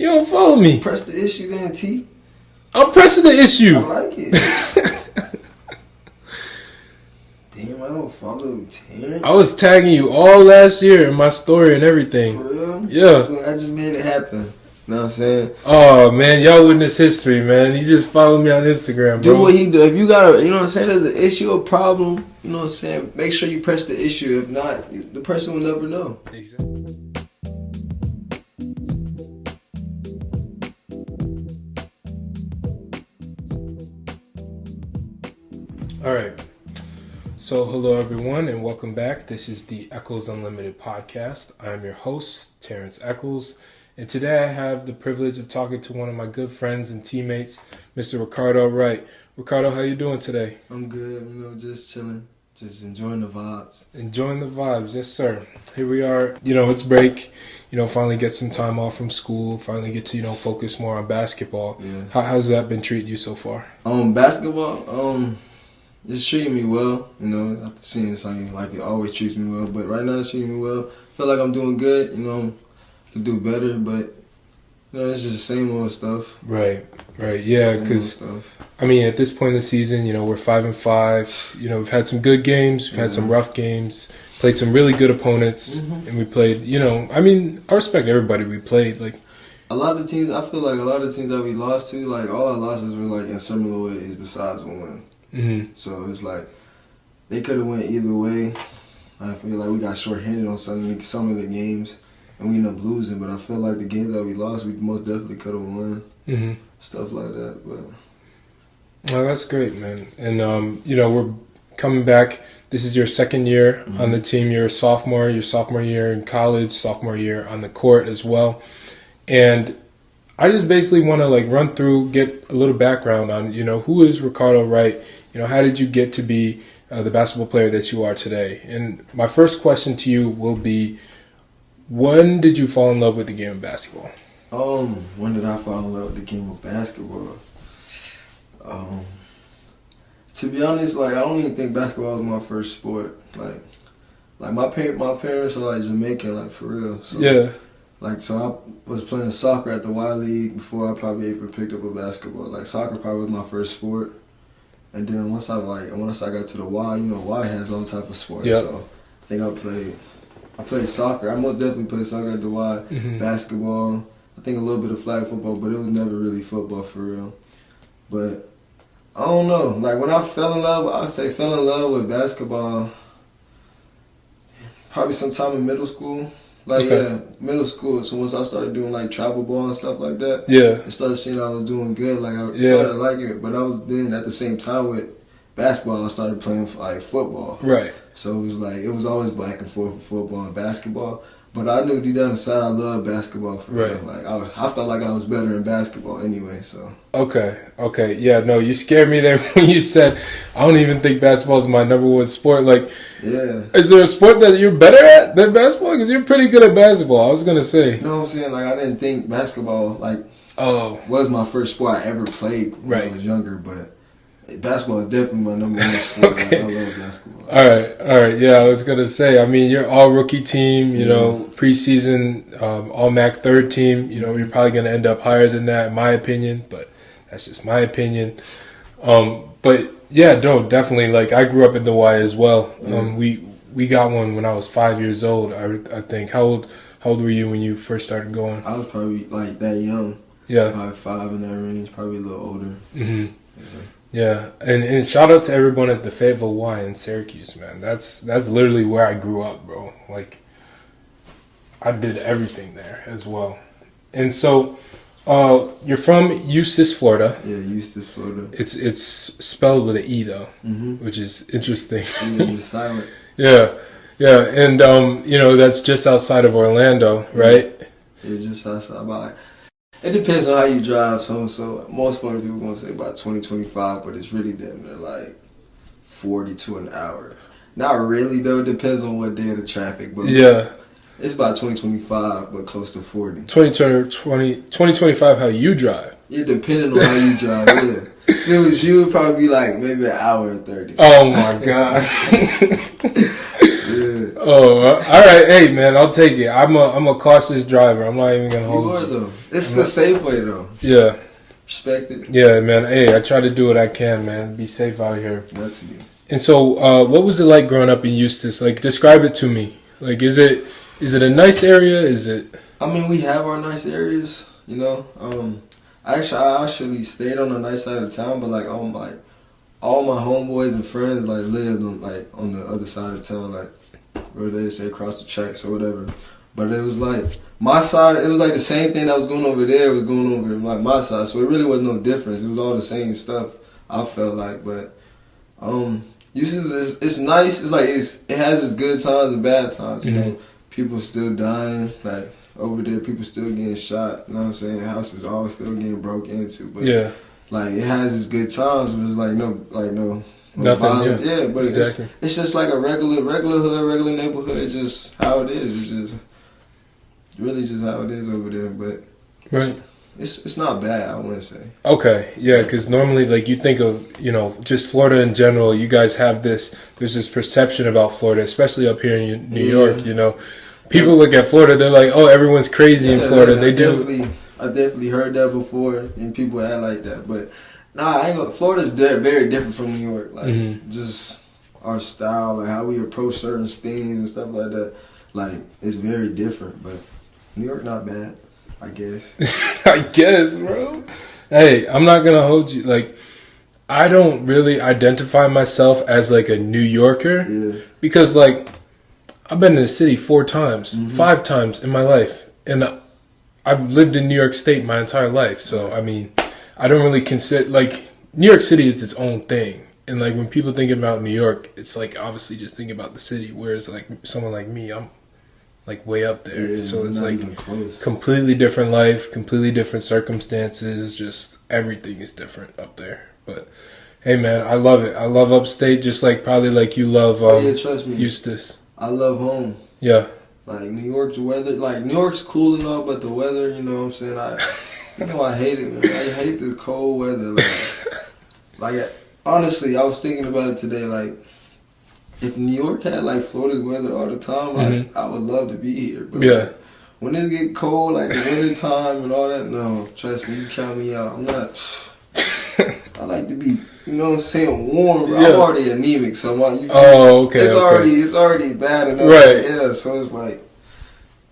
You don't follow me. Press the issue then, T. I'm pressing the issue. I like it. Damn, I don't follow Terrence. I was tagging you all last year in my story and everything. For real? Yeah. Look, I just made it happen. You know what I'm saying? Oh, man. Y'all witness history, man. He just followed me on Instagram, bro. Do what he do. If you got a, you know what I'm saying, there's an issue or problem, you know what I'm saying, make sure you press the issue. If not, the person will never know. Exactly. All right. So, hello everyone, and welcome back. This is the Echols Unlimited podcast. I am your host, Terrence Echols, and today I have the privilege of talking to one of my good friends and teammates, Mr. Ricardo Wright. Ricardo, how you doing today? I'm good, just chilling, just enjoying the vibes. Enjoying the vibes, yes sir. Here we are, it's break, finally get some time off from school, finally get to, focus more on basketball. Yeah. How's that been treating you so far? Basketball, it's treating me well, After seeing something like it always treats me well, but right now it's treating me well. I feel like I'm doing good, could do better, but it's just the same old stuff. Right, yeah, because at this point in the season, we're 5-5. We've had some good games, we've had some rough games, played some really good opponents, and we played. I respect everybody we played. Like a lot of teams, I feel like a lot of teams that we lost to, like all our losses were like in similar ways besides one. Mm-hmm. So it's like they could have went either way. I feel like we got shorthanded on some of the games, and we ended up losing. But I feel like the games that we lost, we most definitely could have won. Mm-hmm. Stuff like that. But well, that's great, man. And we're coming back. This is your second year on the team. You're a sophomore. Your sophomore year in college, sophomore year on the court as well. And I just basically want to run through, get a little background on who is Ricardo Wright. How did you get to be the basketball player that you are today? And my first question to you will be, when did you fall in love with the game of basketball? When did I fall in love with the game of basketball? To be honest, I don't even think basketball was my first sport. My parents are Jamaican, for real. So, yeah. So I was playing soccer at the Y League before I probably ever picked up a basketball. Soccer probably was my first sport. And then once I got to the Y, Y has all type of sports. Yep. So I think I played soccer. I most definitely played soccer at the Y. Basketball. I think a little bit of flag football, but it was never really football for real. But I don't know. When I fell in love with basketball probably sometime in middle school. Middle school. So once I started doing travel ball and stuff like that, yeah, I started seeing I was doing good. I started liking it. But I was then at the same time with basketball, I started playing football. Right. So it was always back and forth with football and basketball. But I knew deep down inside I loved basketball for real. I felt like I was better in basketball anyway. So okay, yeah, no, you scared me there when you said I don't even think basketball is my number one sport. Yeah. Is there a sport that you're better at than basketball? Because you're pretty good at basketball. I was gonna say. You know what I'm saying? I didn't think basketball was my first sport I ever played when I was younger, but basketball is definitely my number one sport. Okay. I love basketball. All right. Yeah, I was gonna say. You're all rookie team. Preseason all MAC third team. You're probably gonna end up higher than that, in my opinion. But that's just my opinion. But yeah, no, definitely. I grew up in the Y as well. We got one when I was 5 years old. I think. How old were you when you first started going? I was probably that young. Yeah. Probably 5 in that range. Probably a little older. Mm-hmm. Yeah, and shout out to everyone at the Fayetteville Y in Syracuse, man. That's literally where I grew up, bro. I did everything there as well. And so, you're from Eustis, Florida. Yeah, Eustis, Florida. It's spelled with an E though, which is interesting. It's silent. Yeah, and that's just outside of Orlando, right? Yeah, just outside. It depends on how you drive. So most Florida people gonna say about 20-25, but it's really damn near 40 to an hour. Not really though. It depends on what day of the traffic. But yeah, it's about 20-25, but close to 40. 20-25, how you drive? Yeah, depending on how you drive. Yeah, if it was you, it'd probably be maybe an hour and 30. Oh my god. Yeah. Oh, all right. Hey, man, I'll take it. I'm a cautious driver. I'm not even gonna hold you. You are though. It's the safe way though. Yeah. Respect it. Yeah, man. Hey, I try to do what I can, man. Be safe out here. Got to be. And so, what was it like growing up in Eustis? Like, describe it to me. Like, is it a nice area? Is it? I mean, we have our nice areas, you know. I actually stayed on the nice side of town, but like all my homeboys and friends like lived on the other side of town, like where they say across the tracks or whatever. But it was like my side. It was like the same thing that was going over there was going over like my side. So it really was no difference. It was all the same stuff. I felt like, but Eustis it's nice. It's like it has its good times and bad times. You know, people still dying. Like over there, people still getting shot. You know what I'm saying? Houses all still getting broke into. But Yeah. like it has its good times, but it's like no Nothing. violence. Yeah. But Exactly. it's just like a regular hood, regular neighborhood. Just how it is. It's just really just how it is over there. But Right. it's not bad. I wouldn't say. Okay, yeah, because normally, like, you think of, just Florida in general, you guys have there's this perception about Florida, especially up here in New York, People look at Florida, they're like, oh, everyone's crazy in Florida. I definitely heard that before, and people act like that. But, nah, I ain't gonna, Florida's very different from New York. Like, just our style, like, how we approach certain things and stuff like that. Like, it's very different, but New York not bad. I guess. I guess, bro. Hey, I'm not going to hold you. Like, I don't really identify myself as, like, a New Yorker. Yeah. Because, like, I've been to the city 4 times, 5 times in my life. And I've lived in New York State my entire life. So, I mean, I don't really consider, like, New York City is its own thing. And, like, when people think about New York, it's, like, obviously just thinking about the city. Whereas, like, someone like me, I'm like way up there, so it's like completely different life, completely different circumstances, just everything is different up there. But hey man, I love it. I love upstate, just like probably like you love trust me, Eustis. I love home. Yeah, like New York's weather, like New York's cool and all, but the weather, you know what I'm saying, I hate it, man. I hate the cold weather. Like honestly, I was thinking about it today, like if New York had like Florida's weather all the time, like, I would love to be here. But like, when it get cold, like the winter time and all that, no, trust me, you count me out. I'm not. I like to be, you know what I'm saying, warm. Bro. I'm already anemic, so it's already bad enough. Right. Yeah, so it's like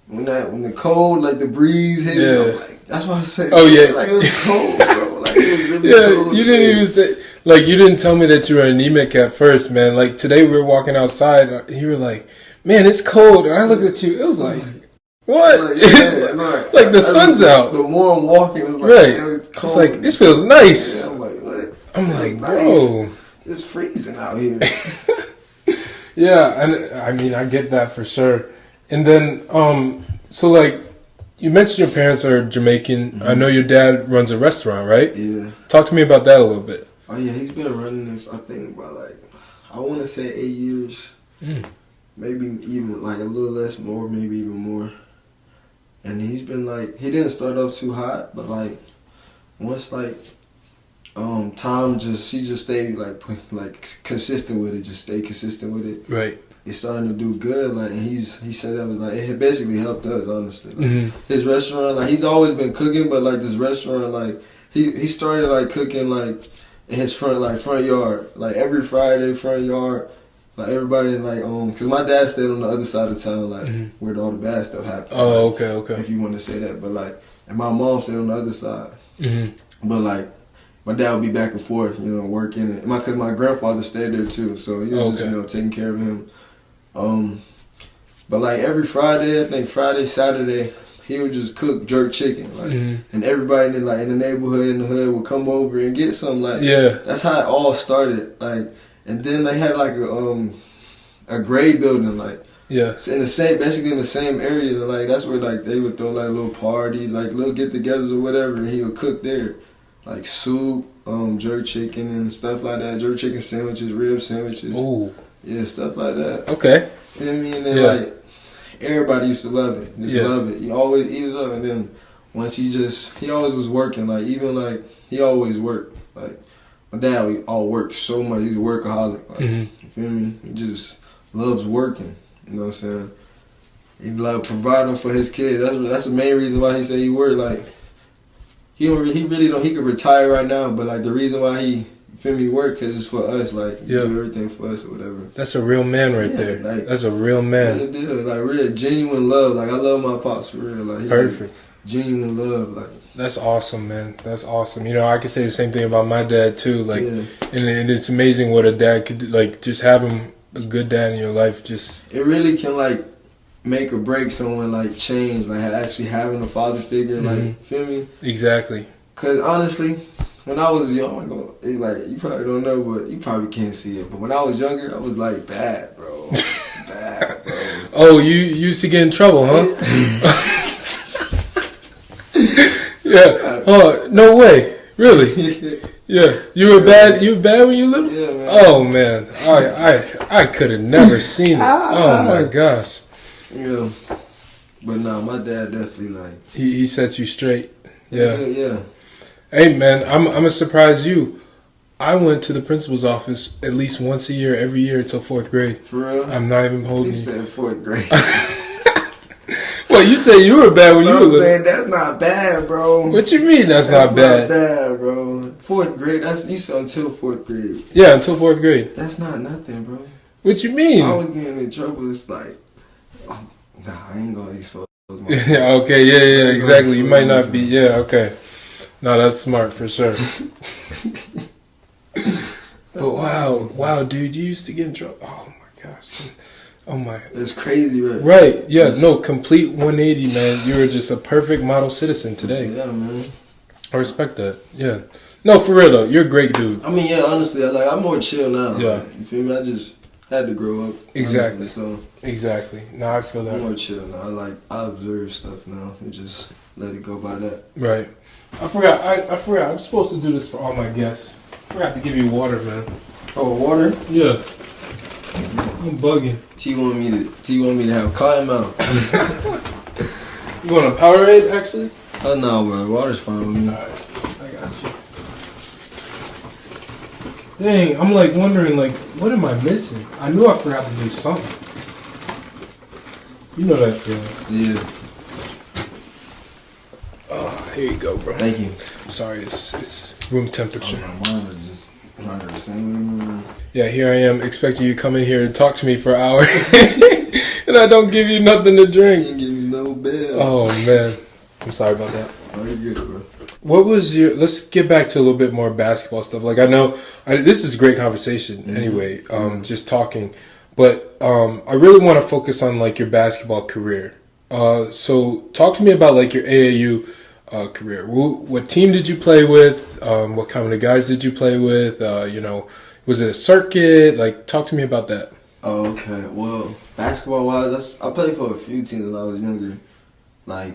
when the cold, like the breeze hit, me, I'm like, that's why I said. Oh yeah, like it was cold, bro. Like it was really cold. You didn't even say. Like, you didn't tell me that you were anemic at first, man. Like, today we were walking outside, and you were like, man, it's cold. And I looked at you, it was like, what? Like the sun's out. The more I'm walking, it was like, right. It was cold. It's like, this feels nice. Yeah, I'm like, what? I'm like, bro. Nice. It's freezing out here. Yeah, and I mean, I get that for sure. And then, so like, you mentioned your parents are Jamaican. I know your dad runs a restaurant, right? Yeah. Talk to me about that a little bit. Oh yeah, he's been running this, I think, about like, I want to say 8 years. Maybe even like a little less, more, maybe even more. And he's been like, he didn't start off too hot, but like, once like, he just stayed like consistent with it, just stay consistent with it. Right. It's starting to do good, like, and he said that was like, it basically helped us, honestly. Like, his restaurant, like, he's always been cooking, but like this restaurant, like, he started like cooking like in his front yard, like every Friday front yard, like everybody like cause my dad stayed on the other side of town, like where all the bad stuff happened. Oh, like, okay. If you want to say that, but like, and my mom stayed on the other side. But like, my dad would be back and forth, working, and cause my grandfather stayed there too, so he was just taking care of him. But like every Friday, I think Friday, Saturday, he would just cook jerk chicken, like, and everybody in the neighborhood, in the hood, would come over and get some, like, that's how it all started, like, and then they had like a grade building, like, in basically in the same area, like, that's where like they would throw like little parties, like little get-togethers or whatever, and he would cook there, like soup, jerk chicken and stuff like that, jerk chicken sandwiches, rib sandwiches, yeah, stuff like that. Okay, feel me? And then like, everybody used to love it. Love it. You always eat it up, and then once he always was working. Like, even like, he always worked. Like, my dad, we all worked so much. He's a workaholic. Like, you feel me? He just loves working. You know what I'm saying? He like providing for his kid. That's the main reason why he said he worked. Like he really don't. He could retire right now, but like the reason why he feel me work because it's for us. Like do everything for us or whatever. That's a real man right there. Like, that's a real man. Real deal. Like real genuine love. Like I love my pops for real. Like perfect. Genuine love. Like that's awesome, man. That's awesome. You know, I could say the same thing about my dad too. Like, and it's amazing what a dad could do. Like just having a good dad in your life. Just it really can like make or break someone, like change, like actually having a father figure, like feel me? Exactly. Cause honestly, when I was young, like you probably don't know, but you probably can't see it. But when I was younger, I was like bad, bro. Bad, bro. Oh, you used to get in trouble, huh? Yeah. Oh, no way. Really? Yeah. You were bad. You were bad when you were little. Yeah, man. Oh man, I could have never seen it. Oh my gosh. Yeah, but nah, my dad definitely like he set you straight. Yeah. Yeah. Hey man, I'm gonna surprise you. I went to the principal's office at least once a year, every year until 4th grade. For real? I'm not even holding you. He said 4th grade. Well, you said you were bad when you were little. Saying that's not bad, bro. What you mean that's not bad? Not bad, bro. 4th grade. That's you said until 4th grade. Yeah, until 4th grade. That's not nothing, bro. What you mean? I was getting in trouble. It's like. Nah, I ain't gonna expose myself. Yeah, okay, yeah, exactly. You might not be, okay. No, that's smart for sure. But wow, dude, you used to get in trouble. Oh my gosh. Oh my. It's crazy, right? Right, yeah, no, complete 180, man. You were just a perfect model citizen today. Yeah, man. I respect that, yeah. No, for real though, you're a great dude. I mean, yeah, honestly, I'm more chill now. Yeah. Like, you feel me? I just had to grow up. Exactly. So exactly. No, I feel that. I'm more chill now. I observe stuff now and just let it go by that. Right. I forgot. I forgot. I'm supposed to do this for all my guests. I forgot to give you water, man. Oh, water? Yeah. I'm bugging. T want me to have cotton mouth. You want a Powerade, actually? Oh no, bro. Water's fine with me. Alright, I got you. Dang, I'm like wondering, like, what am I missing? I knew I forgot to do something. You know that feeling. Yeah. Oh, here you go, bro. Thank you. Sorry, it's room temperature. Oh, mine are just running the same way. Yeah, here I am expecting you to come in here and talk to me for an hour, and I don't give you nothing to drink. You ain't give me no bell. Oh man, I'm sorry about that. Oh, you good, bro. What was your? Let's get back to a little bit more basketball stuff. Like I know this is a great conversation. Anyway, just talking, but I really want to focus on like your basketball career. So talk to me about like your AAU career. What team did you play with? What kind of guys did you play with? Was it a circuit? Like, talk to me about that. Oh, okay. Well, basketball wise, I played for a few teams when I was younger. I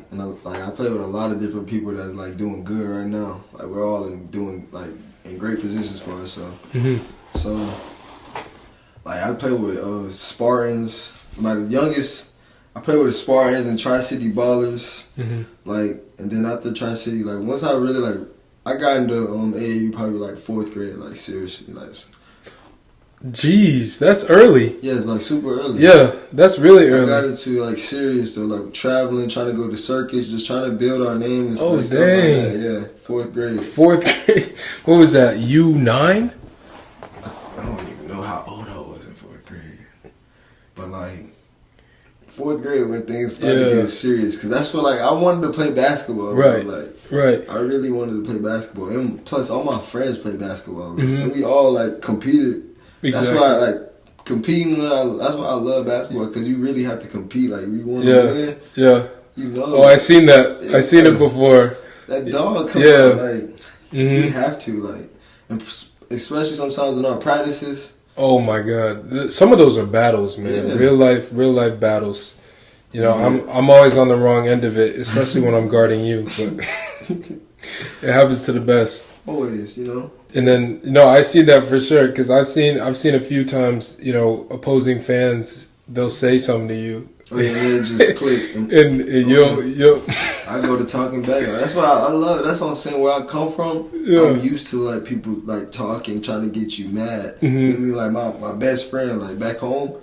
played with a lot of different people that's like doing good right now. Like we're all doing in great positions for ourselves. Mm-hmm. So, like I played with Spartans. My youngest, I played with the Spartans and Tri-City Ballers. Mm-hmm. And then after Tri-City, once I really I got into AAU probably 4th grade, seriously, Jeez, that's early. Yeah, it's super early. Yeah, that's really early. I got into serious though, traveling, trying to go to circuits, just trying to build our name and stuff. Oh dang! Like that. Yeah, 4th grade. 4th grade. What was that? U9? I don't even know how old I was in 4th grade, but 4th grade when things started getting serious, because that's when I wanted to play basketball. Right. Right. I really wanted to play basketball, and plus all my friends play basketball, and we all competed. Exactly. That's why competing. That's why I love basketball, because you really have to compete. You want to win. Yeah. You know. Oh, I seen that. I seen it before. That dog come out. You have to and especially sometimes in our practices. Oh my God! Some of those are battles, man. Yeah. Real life battles. You know, I'm always on the wrong end of it, especially when I'm guarding you. But it happens to the best. Always, you know. And then, I see that for sure, because I've seen a few times, opposing fans, they'll say something to you. Oh yeah, it just click. And you'll. I go to talking back. That's why I love it. That's what I'm saying. Where I come from, I'm used to people talking, trying to get you mad. Mm-hmm. My best friend, back home,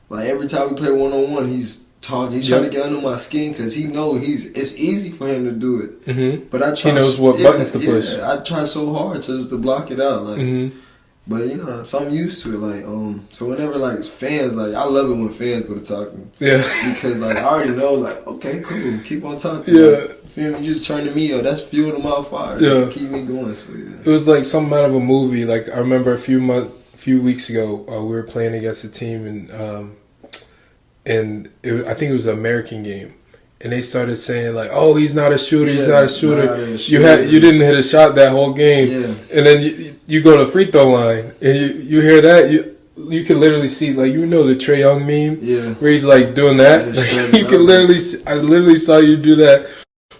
Like every time we play 1-on-1, he's talking. He's trying to get under my skin because he knows it's easy for him to do it. Mm-hmm. But I try. He knows what buttons to push. I try so hard to block it out. Like, but you know, so I'm used to it. Like, so whenever like fans, like I love it when fans go to talking. Yeah. Because like I already know, like okay, cool, keep on talking. Yeah. Like, feel me? You just turning me up. That's fuel to my fire. Yeah. Keep me going. So yeah. It was like something out of a movie. Like I remember a few weeks ago, we were playing against a team and I think it was an American game, and they started saying like, "Oh, he's not a shooter. He's not a shooter." You didn't hit a shot that whole game, and then you go to free throw line, and you hear that you can literally see like the Trae Young meme, where he's like doing that. Like, you can literally I literally saw you do that.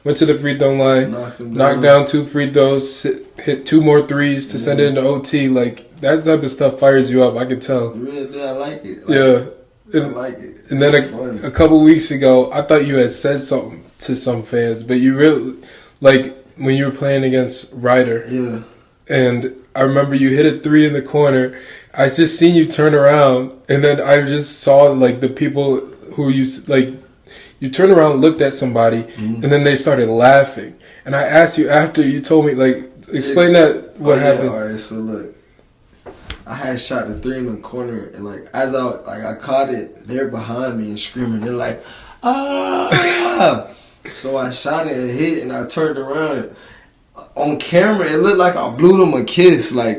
Went to the free throw line, knocked down 2 free throws, hit 2 more threes to send it into OT. Like that type of stuff fires you up. I could tell. Really, I like it. I like it. And then a couple weeks ago, I thought you had said something to some fans, but you really, like, when you were playing against Ryder. Yeah. And I remember you hit a 3 in the corner. I just seen you turn around, and then I just saw, like, the people who you turned around, looked at somebody, and then they started laughing. And I asked you after, you told me, like, explain what happened. All right, so look. I had shot the 3 in the corner, and like as I caught it, they're behind me and screaming. They're like, ah! So I shot it and hit, and I turned around. On camera, it looked like I blew them a kiss. Like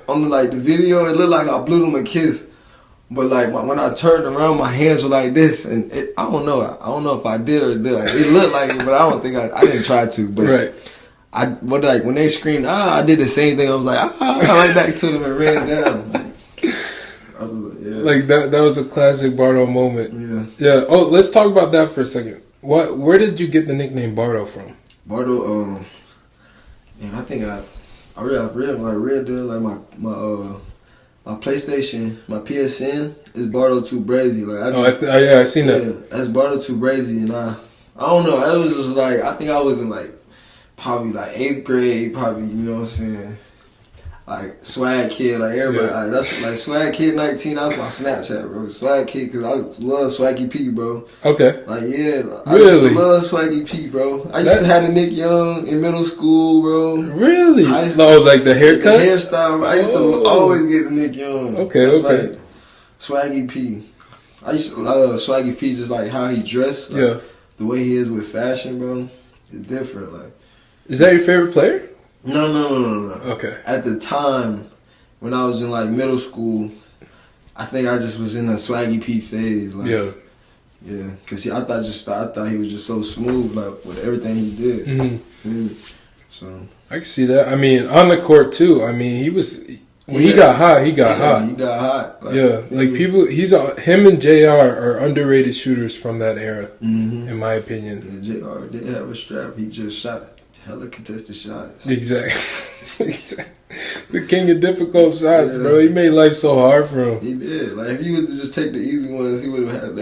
on the video, it looked like I blew them a kiss. But like when I turned around, my hands were like this, and I don't know if I did or did. It looked like it, but I don't think I didn't try to. But right. When they screamed, I did the same thing. I was like, I went back to them and ran down. Like that was a classic Bardo moment. Yeah. Oh, let's talk about that for a second. Where did you get the nickname Bardo from? Bardo, I think I real deal. Like my PlayStation, my PSN is Bardo 2 Brazy. Like I seen that. Yeah, that's Bardo 2 Brazy, and I don't know. It was just like I think I was in like. Probably like 8th grade, probably, you know what I'm saying? Like swag kid, like everybody, like that's like swag kid 19. That's my Snapchat, bro. Swag kid, cause I love Swaggy P, bro. Okay. Like I used to love Swaggy P, bro. I used to have a Nick Young in middle school, bro. Really? Like the haircut, the hairstyle. Bro. I used to always get the Nick Young. Okay. Like Swaggy P. I used to love Swaggy P, just like how he dressed. Like, the way he is with fashion, bro. It's different, like. Is that your favorite player? No. Okay. At the time, when I was in like middle school, I think I just was in a Swaggy P phase. Like, yeah. Cause I thought he was just so smooth, like with everything he did. Mm-hmm. So I can see that. I mean, on the court too. I mean, he was. When he got hot, he got hot. He got hot. Like, like people, him and JR are underrated shooters from that era, in my opinion. Yeah, JR didn't have a strap. He just shot hella contested shots. Exactly. The king of difficult shots, bro. He made life so hard for him. He did. Like if you would just take the easy ones, he would have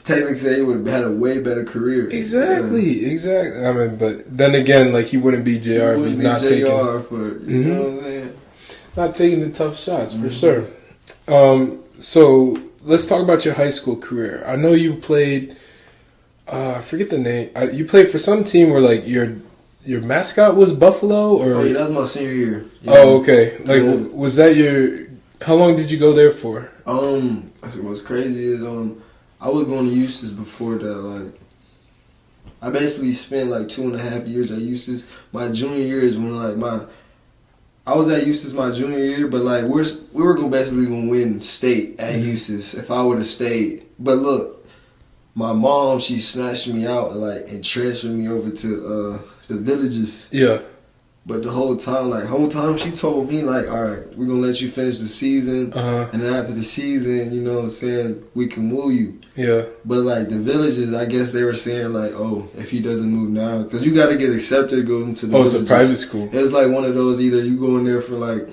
technically say he would have had a way better career. Exactly. I mean, but then again, like he wouldn't be JR if he's not taking. You know what I'm saying? Not taking the tough shots for sure. So let's talk about your high school career. I know you played. I forget the name. You played for some team where like your mascot was Buffalo, or oh yeah, that was my senior year. Yeah. Oh okay. Like was that your? How long did you go there for? What's crazy is I was going to Eustis before that. Like I basically spent like 2.5 years at Eustis. My junior year is when like I was at Eustis my junior year, but like we were basically gonna win state at Eustis if I would have stayed. But look, my mom, she snatched me out and transferred me over to the Villages. Yeah. But the whole time she told me like, all right, we're gonna let you finish the season, and then after the season, you know what I'm saying, we can move you. Yeah. But like the Villages, I guess they were saying like, oh, if he doesn't move now, because you got to get accepted to go into the Villages. It's a private school. It's like one of those, either you go in there for like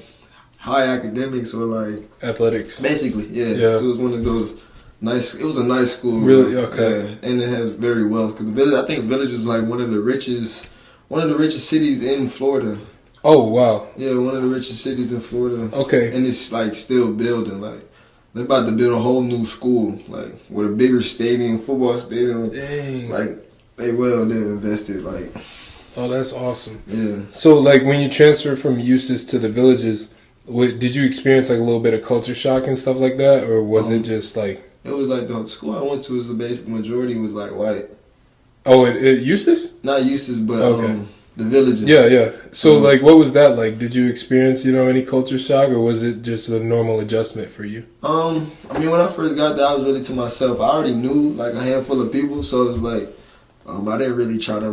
high academics or like athletics. Basically, yeah. So it was one of those nice. It was a nice school. Really? Okay. Yeah. And it has very well, because the Village, I think Village is like one of the richest cities in Florida. Oh wow! Yeah, one of the richest cities in Florida. Okay, and it's like still building. Like They're about to build a whole new school, like with a bigger stadium, football stadium. Dang. Like they've invested. Like, oh, that's awesome. Yeah. So like when you transferred from Eustis to the Villages, did you experience like a little bit of culture shock and stuff like that, or was it just like? It was like the school I went to was the basic majority was like white. Oh, Eustis? Not Eustis, but okay. The Villages. Yeah. So like, what was that like? Did you experience any culture shock, or was it just a normal adjustment for you? I mean, when I first got there, I was really to myself. I already knew like a handful of people, so it was like I didn't really try to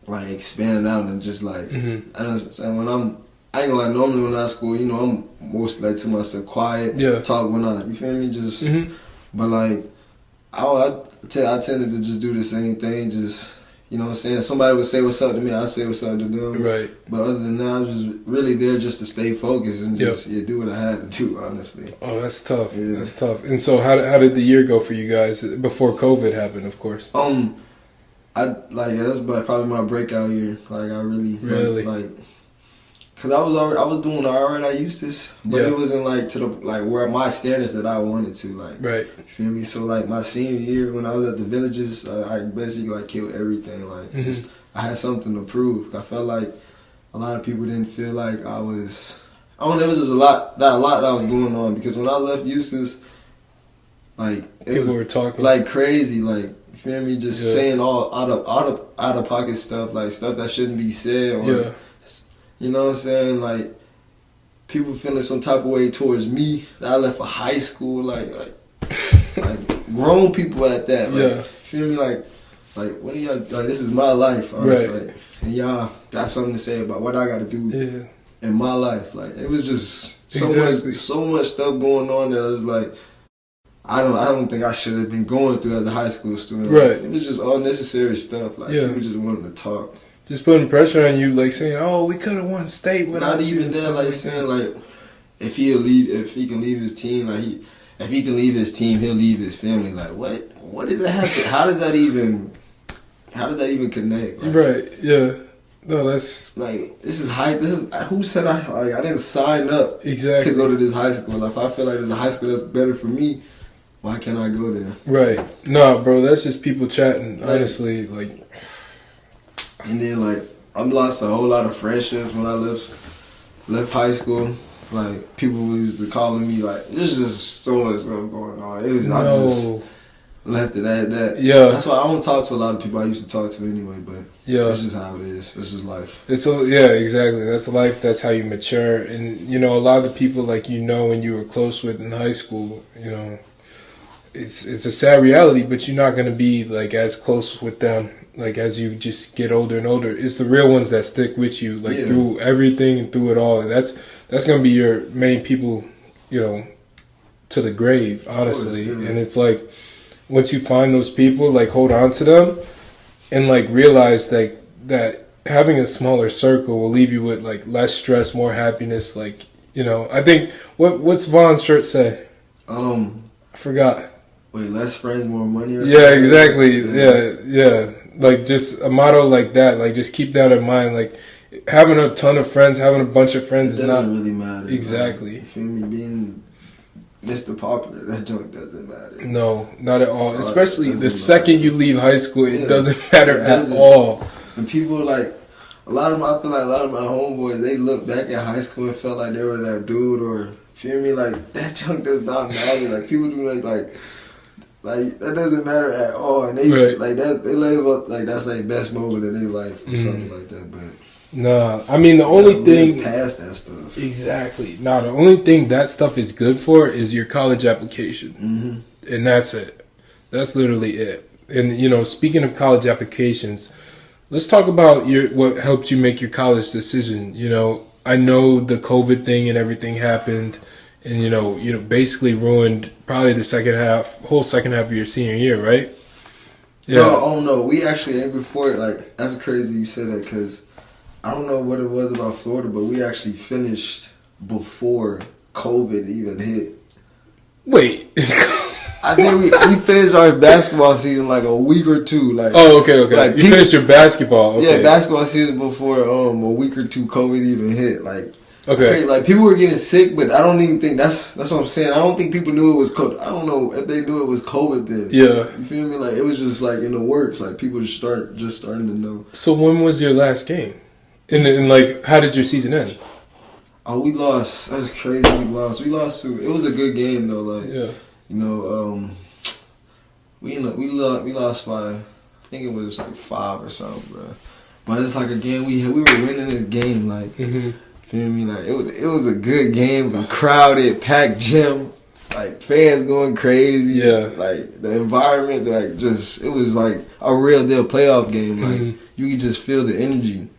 like expand out and just like. Mm-hmm. And I ain't gonna lie, normally when I school, I'm most like to myself, quiet, talk when you feel me, just. Mm-hmm. But like, I tended to just do the same thing, just. You know what I'm saying? If somebody would say what's up to me, I'd say what's up to them. Right. But other than that, I was just really there just to stay focused and just do what I had to do, honestly. Oh, that's tough. Yeah. That's tough. And so how did the year go for you guys before COVID happened, of course? That's probably my breakout year. Like I really like, cause I was doing alright at Eustis, but it wasn't like to the where my standards that I wanted to like. Right. You feel me? So like my senior year when I was at the Villages, I basically like killed everything. Like just I had something to prove. I felt like a lot of people didn't feel like I was. I don't know. It was just a lot that was going on because when I left Eustis, like people were talking like crazy, like. You feel me? Just saying all out of pocket stuff, like stuff that shouldn't be said, or you know what I'm saying? Like people feeling some type of way towards me that I left for high school, like grown people at that. Like, feel me? Like what do y'all like? This is my life, honestly. Right. Like, and y'all got something to say about what I got to do in my life. Like it was just so much stuff going on that I was like. I don't think I should have been going through as a high school student. Right. Like, it was just unnecessary stuff. Like people just wanted to talk. Just putting pressure on you, like saying, "Oh, we could have won state without not even that." Like saying, like if he can leave his team, like if he can leave his team, he'll leave his family. Like what? What does that have to? How does that even connect? Like, right. Yeah. No, that's like this is who said I didn't sign up to go to this high school. Like if I feel like there's a high school that's better for me. Why can't I go there? Right. No, bro, that's just people chatting, honestly. Like, and then, like, I lost a whole lot of friendships when I left high school. Like, people used to calling me, like, there's just so much stuff going on. I just left it at that. Yeah. That's why I don't talk to a lot of people I used to talk to anyway, but it's just how it is. It's just life. Exactly. That's life. That's how you mature. And, a lot of the people, like, when you were close with in high school, it's a sad reality, but you're not going to be like as close with them like as you just get older and older. It's the real ones that stick with you like through everything and through it all. And that's going to be your main people, to the grave, honestly. Course, and it's like once you find those people, like hold on to them and like realize that having a smaller circle will leave you with like less stress, more happiness. Like, I think what's Vaughn's shirt say? I forgot. Wait, less friends, more money or something? Yeah, exactly. Yeah. Like, just a motto like that. Like, just keep that in mind. Like, having a ton of friends, having a bunch of friends is not... It doesn't really matter. Exactly. Like, you feel me? Being Mr. Popular, that joke doesn't matter. No, not at all. Especially the second you leave high school, it doesn't matter at all. And people, like... I feel like a lot of my homeboys, they look back at high school and felt like they were that dude or... Feel me? Like, that junk does not matter. Like, people do like that doesn't matter at all, and they like that. They live up like that's like best moment in their life or something like that. But nah, I mean the only thing past that stuff. Exactly. Nah, the only thing that stuff is good for is your college application, and that's it. That's literally it. And speaking of college applications, let's talk about what helped you make your college decision. I know the COVID thing and everything happened. And basically ruined probably the whole second half of your senior year, right? Yeah. No. We actually before like that's crazy you said that because I don't know what it was about Florida, but we actually finished before COVID even hit. Wait. I think we finished our basketball season like a week or two. Like okay. Like you finished your basketball. Okay. Yeah, basketball season before a week or two COVID even hit. Like. Okay. Like, people were getting sick, but I don't even think that's what I'm saying. I don't think people knew it was COVID. I don't know if they knew it was COVID then. Yeah. You feel me? Like, it was just, like, in the works. Like, people just starting to know. So when was your last game? And like, how did your season end? Oh, we lost. That's crazy. We lost. It was a good game, though. Like, Yeah. you know, we lost by, I think it was, like, 5 or something, bro. But it's like a game we were winning this game, like, feel me? Like, it was a good game. It was a crowded, packed gym, like, fans going crazy. Yeah. Like, the environment, like, just, it was like a real deal playoff game. Like, you could just feel the energy.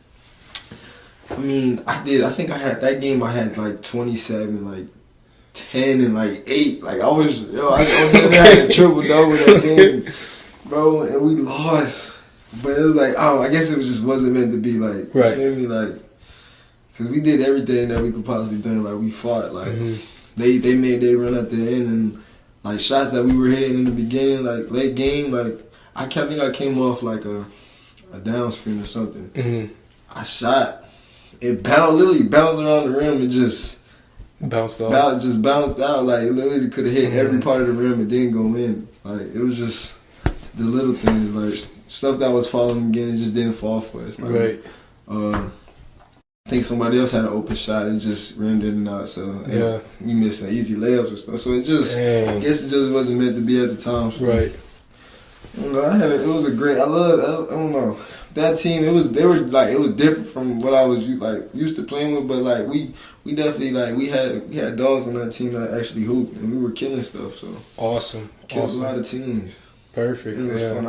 I mean, I think I had that game. I had like 27, like 10, and like 8. Like, I had a triple double that game, bro, and we lost. But it was like, I guess it just wasn't meant to be. Like, right. You feel me? Like, because we did everything that we could possibly do. Like, we fought. Like, they made their run at the end, and like shots that we were hitting in the beginning, like late game. Like, I think I came off like a down screen or something. I shot. It literally bounced around the rim and just bounced out. Just bounced out. Like, it literally could have hit every part of the rim and didn't go in. Like, it was just the little things, like stuff that was falling again, it just didn't fall for us. Like, right. I think somebody else had an open shot and just rimmed in and out. So yeah, we missed some easy layups and stuff. So it just, I guess it just wasn't meant to be at the time. So, right. I don't know. It was a great. I don't know. That team, it was different from what I was used to playing with, but like we definitely we had dogs on that team that actually hooped and we were killing stuff. So awesome, killed a lot of teams. Perfect. It was fun.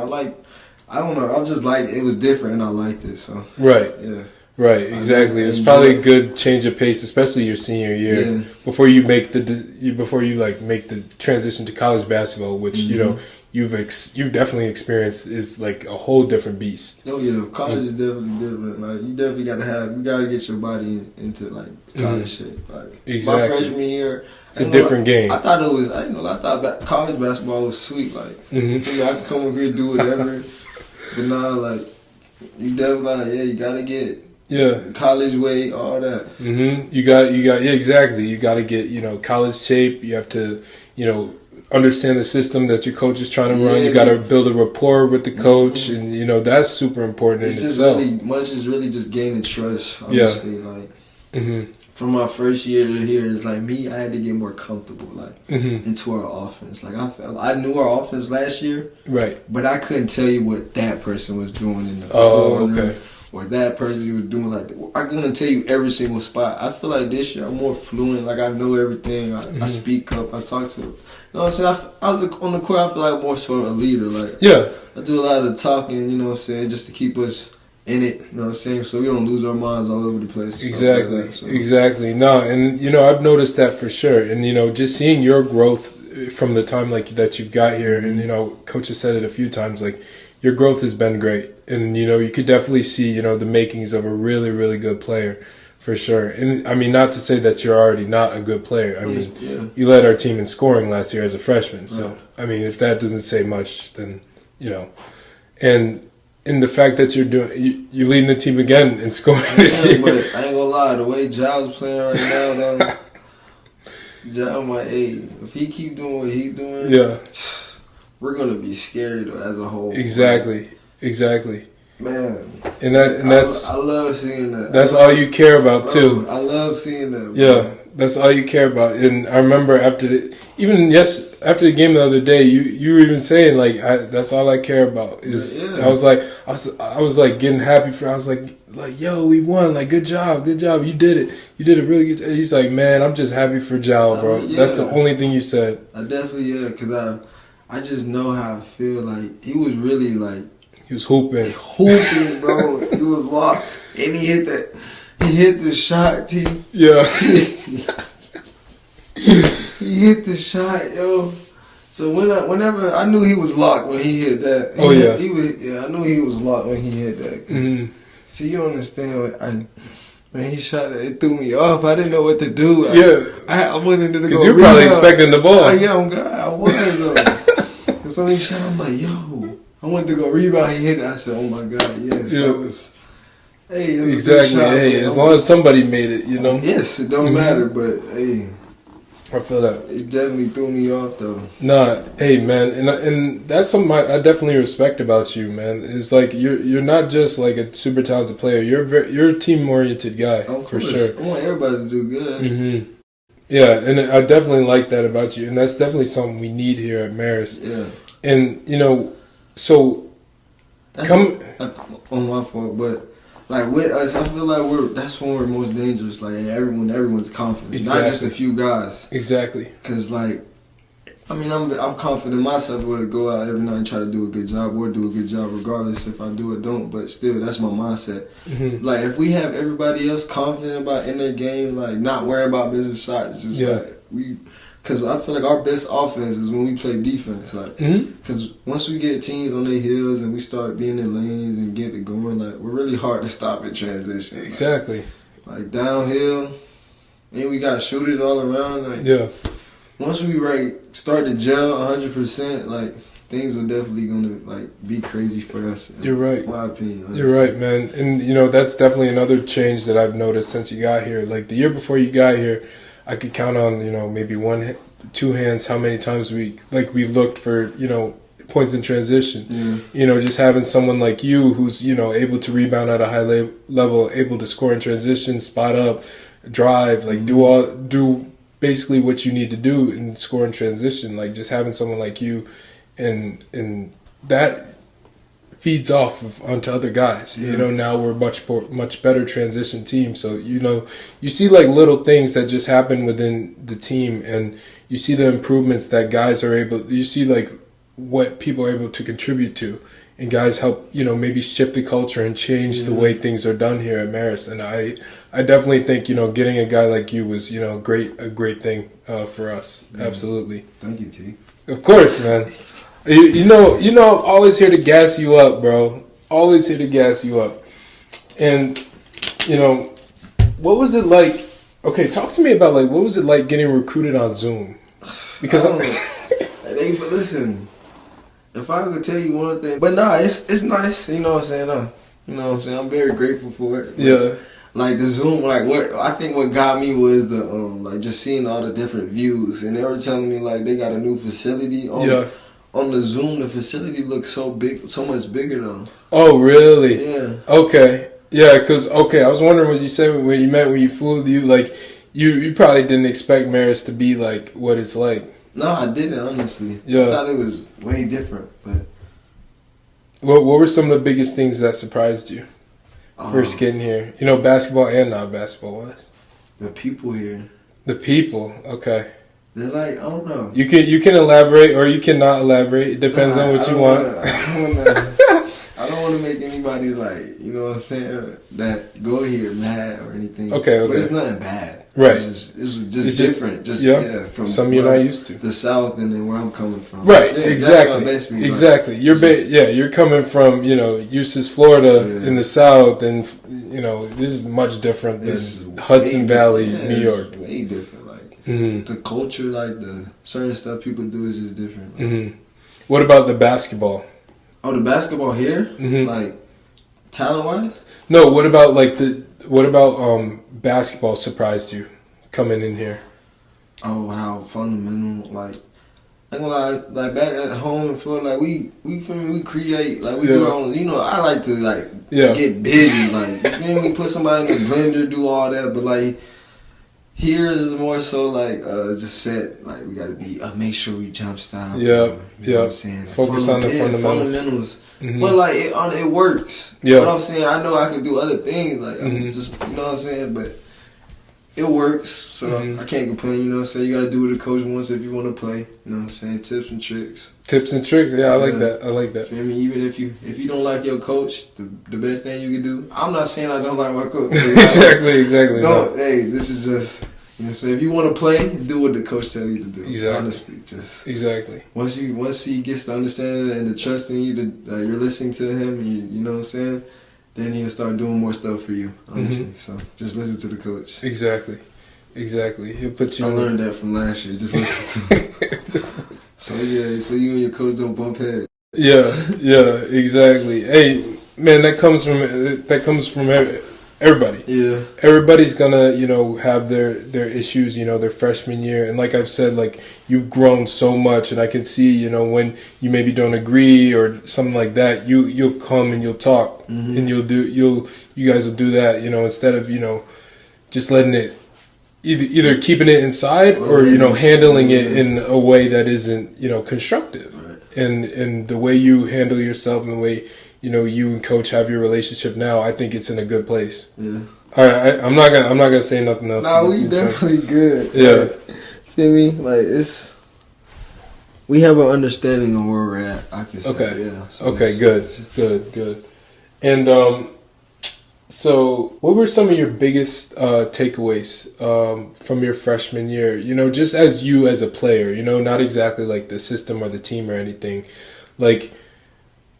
I don't know. I just it was different and I liked it. So right, yeah, right, exactly. It's probably a good change of pace, especially your senior year before you make make the transition to college basketball, which you know. You've definitely experienced is like a whole different beast. Oh yeah, college is definitely different. Like, you definitely gotta get your body into like college shape. Like, exactly. My freshman year, it's a different game. I thought it was. I ain't gonna lie, I thought college basketball was sweet. Like, I could come over here and do whatever. But now, like, you definitely you gotta get college weight, all that. You got exactly. You got to get college shape. You have to understand the system that your coach is trying to run. You got to build a rapport with the coach, and that's super important in itself. Much is really just gaining trust. Honestly, from my first year to here, it's like me. I had to get more comfortable, into our offense. Like, I knew our offense last year, right? But I couldn't tell you what that person was doing in the corner. Okay. Or that person was doing I couldn't tell you every single spot. I feel like this year I'm more fluent. Like, I know everything. I speak up. I talk to. You know what I'm saying? I was on the court. I feel like more so a leader. Like, I do a lot of the talking. You know what I'm saying? Just to keep us in it. You know what I'm saying? So we don't lose our minds all over the place. Exactly. Like that, so. Exactly. No, and I've noticed that for sure. And just seeing your growth from the time that you've got here, and Coach has said it a few times. Like, your growth has been great. And, you could definitely see, the makings of a really, really good player for sure. And, I mean, not to say that you're already not a good player. I mean, you led our team in scoring last year as a freshman. So, I mean, if that doesn't say much, then, And in the fact that you're leading the team again in scoring this year. But I ain't gonna lie, the way Giles playing right now, though, Giles might, if he keep doing what he's doing, we're gonna be scared as a whole. Exactly. Man, and that's I love seeing that. That's all you care about too. I love seeing that. Bro. Yeah, that's all you care about. And I remember after the game the other day, you were even saying that's all I care about is. I was like getting happy for. I was like yo, we won. Like, good job. You did it. You did a really good. He's like, man, I'm just happy for Jal, bro. That's the only thing you said. I definitely because I just know how I feel. Like, he was really he was hooping, bro. He was locked, and he hit the shot, T. Yeah. He hit the shot, yo. So whenever I knew he was locked when he hit that. I knew he was locked when he hit that. See, you don't understand. When he shot it threw me off. I didn't know what to do. I went into the because you're probably expecting the ball. I was though. So he shot. I'm like, yo. I went to go rebound. He hit it. I said, oh my God, yes. hey, it was Exactly. a good shot, Hey, man. as long as somebody made it, you know. Yes, it don't matter, but hey, I feel that. it definitely threw me off though. Nah, hey man, and that's something I definitely respect about you, man. It's like you're not just like a super talented player. You're a team oriented guy Of for course. sure. I want everybody to do good. Hmm. Yeah, and I definitely like that about you, and that's definitely something we need here at Marist. Yeah, And you know, so that's come. on my fault, but like with us, I feel like that's when we're most dangerous. Like everyone's confident, Exactly. not just a few guys. Exactly. Cause like, I mean, I'm confident in myself to go out every night and try to do a good job or do a good job regardless if I do or don't. But still, that's my mindset. Hmm. Like if we have everybody else confident about in their game, like not worrying about missing shots, just like cause I feel like our best offense is when we play defense. Like, cause once we get teams on their heels and we start being in lanes and get it going, like we're really hard to stop in transition. Exactly. Like downhill, and we got shooters all around. Like Yeah. once we start to gel 100%, like things are definitely gonna like be crazy for us. You're right. In my opinion. Honestly. You're right, man. And, you know, that's definitely another change that I've noticed since you got here. Like, the year before you got here, I could count on, you know, maybe two hands how many times we looked for, you know, points in transition. Yeah. You know, just having someone like you who's, you know, able to rebound at a high level, able to score in transition, spot up, drive, like, do basically what you need to do and score in transition. Like, just having someone like you and that feeds off onto other guys. Yeah. You know, now we're much better transition team. So, you know, you see like little things that just happen within the team, and you see the improvements that guys are able. You see like what people are able to contribute to, and guys help, you know, maybe shift the culture and change the way things are done here at Marist. And I definitely think, you know, getting a guy like you was, you know, a great thing for us. Yeah. Absolutely. Thank you, T. Of course, man. You know, I'm always here to gas you up, bro. Always here to gas you up. And, you know, what was it like? Okay, talk to me about, like, what was it like getting recruited on Zoom? Because listen, if I could tell you one thing, but nah, it's nice. You know what I'm saying? You know what I'm saying? I'm very grateful for it. Yeah. Like the Zoom, like what got me was the like just seeing all the different views, and they were telling me like they got a new facility on the Zoom. The facility looks so big, so much bigger though. Oh, really? Yeah. Okay. Yeah, because, I was wondering what you said when you flew, like, you probably didn't expect Marist to be like what it's like. No, I didn't, honestly. Yeah. I thought it was way different, but... What were some of the biggest things that surprised you first getting here? You know, basketball and non-basketball-wise. The people here. The people, okay. They're like, I don't know. You can elaborate or you cannot elaborate. It depends on what you want. I don't want to make anybody like, you know what I'm saying, that go here mad or anything. Okay. But it's nothing bad. Right. It's just different. From something you're not used to. The South and then where I'm coming from. Right. Yeah, exactly. Exactly. Like, You're coming from, you know, Eustis, Florida in the South, and, you know, this is much different than Hudson Valley, New York. It's way different. Like the culture, like the certain stuff people do is just different. Mm-hmm. What about the basketball? Oh, the basketball here, like talent wise. No, what about basketball surprised you coming in here? Oh, how fundamental! Like, I'm gonna lie, like back at home in Florida, like we create, like we do our own. You know, I like to get busy, like you feel me? Put somebody in the blender, do all that, but like. Here is more so like just set, like we gotta be make sure we jump style. You know what I'm saying? Focus on the fundamentals. Mm-hmm. But like it works. Yeah. What I'm saying, I know I can do other things. Like I'm just, you know what I'm saying, but it works. So I can't complain. You know what I'm saying? You gotta do what the coach wants if you want to play. You know what I'm saying? Tips and tricks. Yeah, I like that. I like that. Feel me? Even if you don't like your coach, the best thing you can do. I'm not saying I don't like my coach. Exactly. No, hey, this is just. You know what I'm saying? If you want to play, do what the coach tells you to do. Exactly. Honestly, just exactly. Once he gets the understanding and the trust in you that you're listening to him, and you know what I'm saying, then he'll start doing more stuff for you. Honestly, so just listen to the coach. Exactly. He'll put you. I learned that from last year. Just listen to him. So you and your coach don't bump heads. Yeah, exactly. Hey, man, that comes from everybody. Yeah. Everybody's gonna, have their issues, their freshman year. And like I've said, like, you've grown so much, and I can see, when you maybe don't agree or something like that, you'll come and you'll talk, and you guys will do that, instead of, just letting it, either keeping it inside or, handling it in a way that isn't, constructive. Right. And the way you handle yourself and the way, you and coach have your relationship now, I think it's in a good place. Yeah. All right, I'm not gonna say nothing else. Nah, we definitely good. Yeah. Like, feel me? Like, we have an understanding of where we're at. I can say. Okay. Yeah. So Okay. Good. And so what were some of your biggest takeaways from your freshman year? Just as you as a player. Not exactly like the system or the team or anything. Like,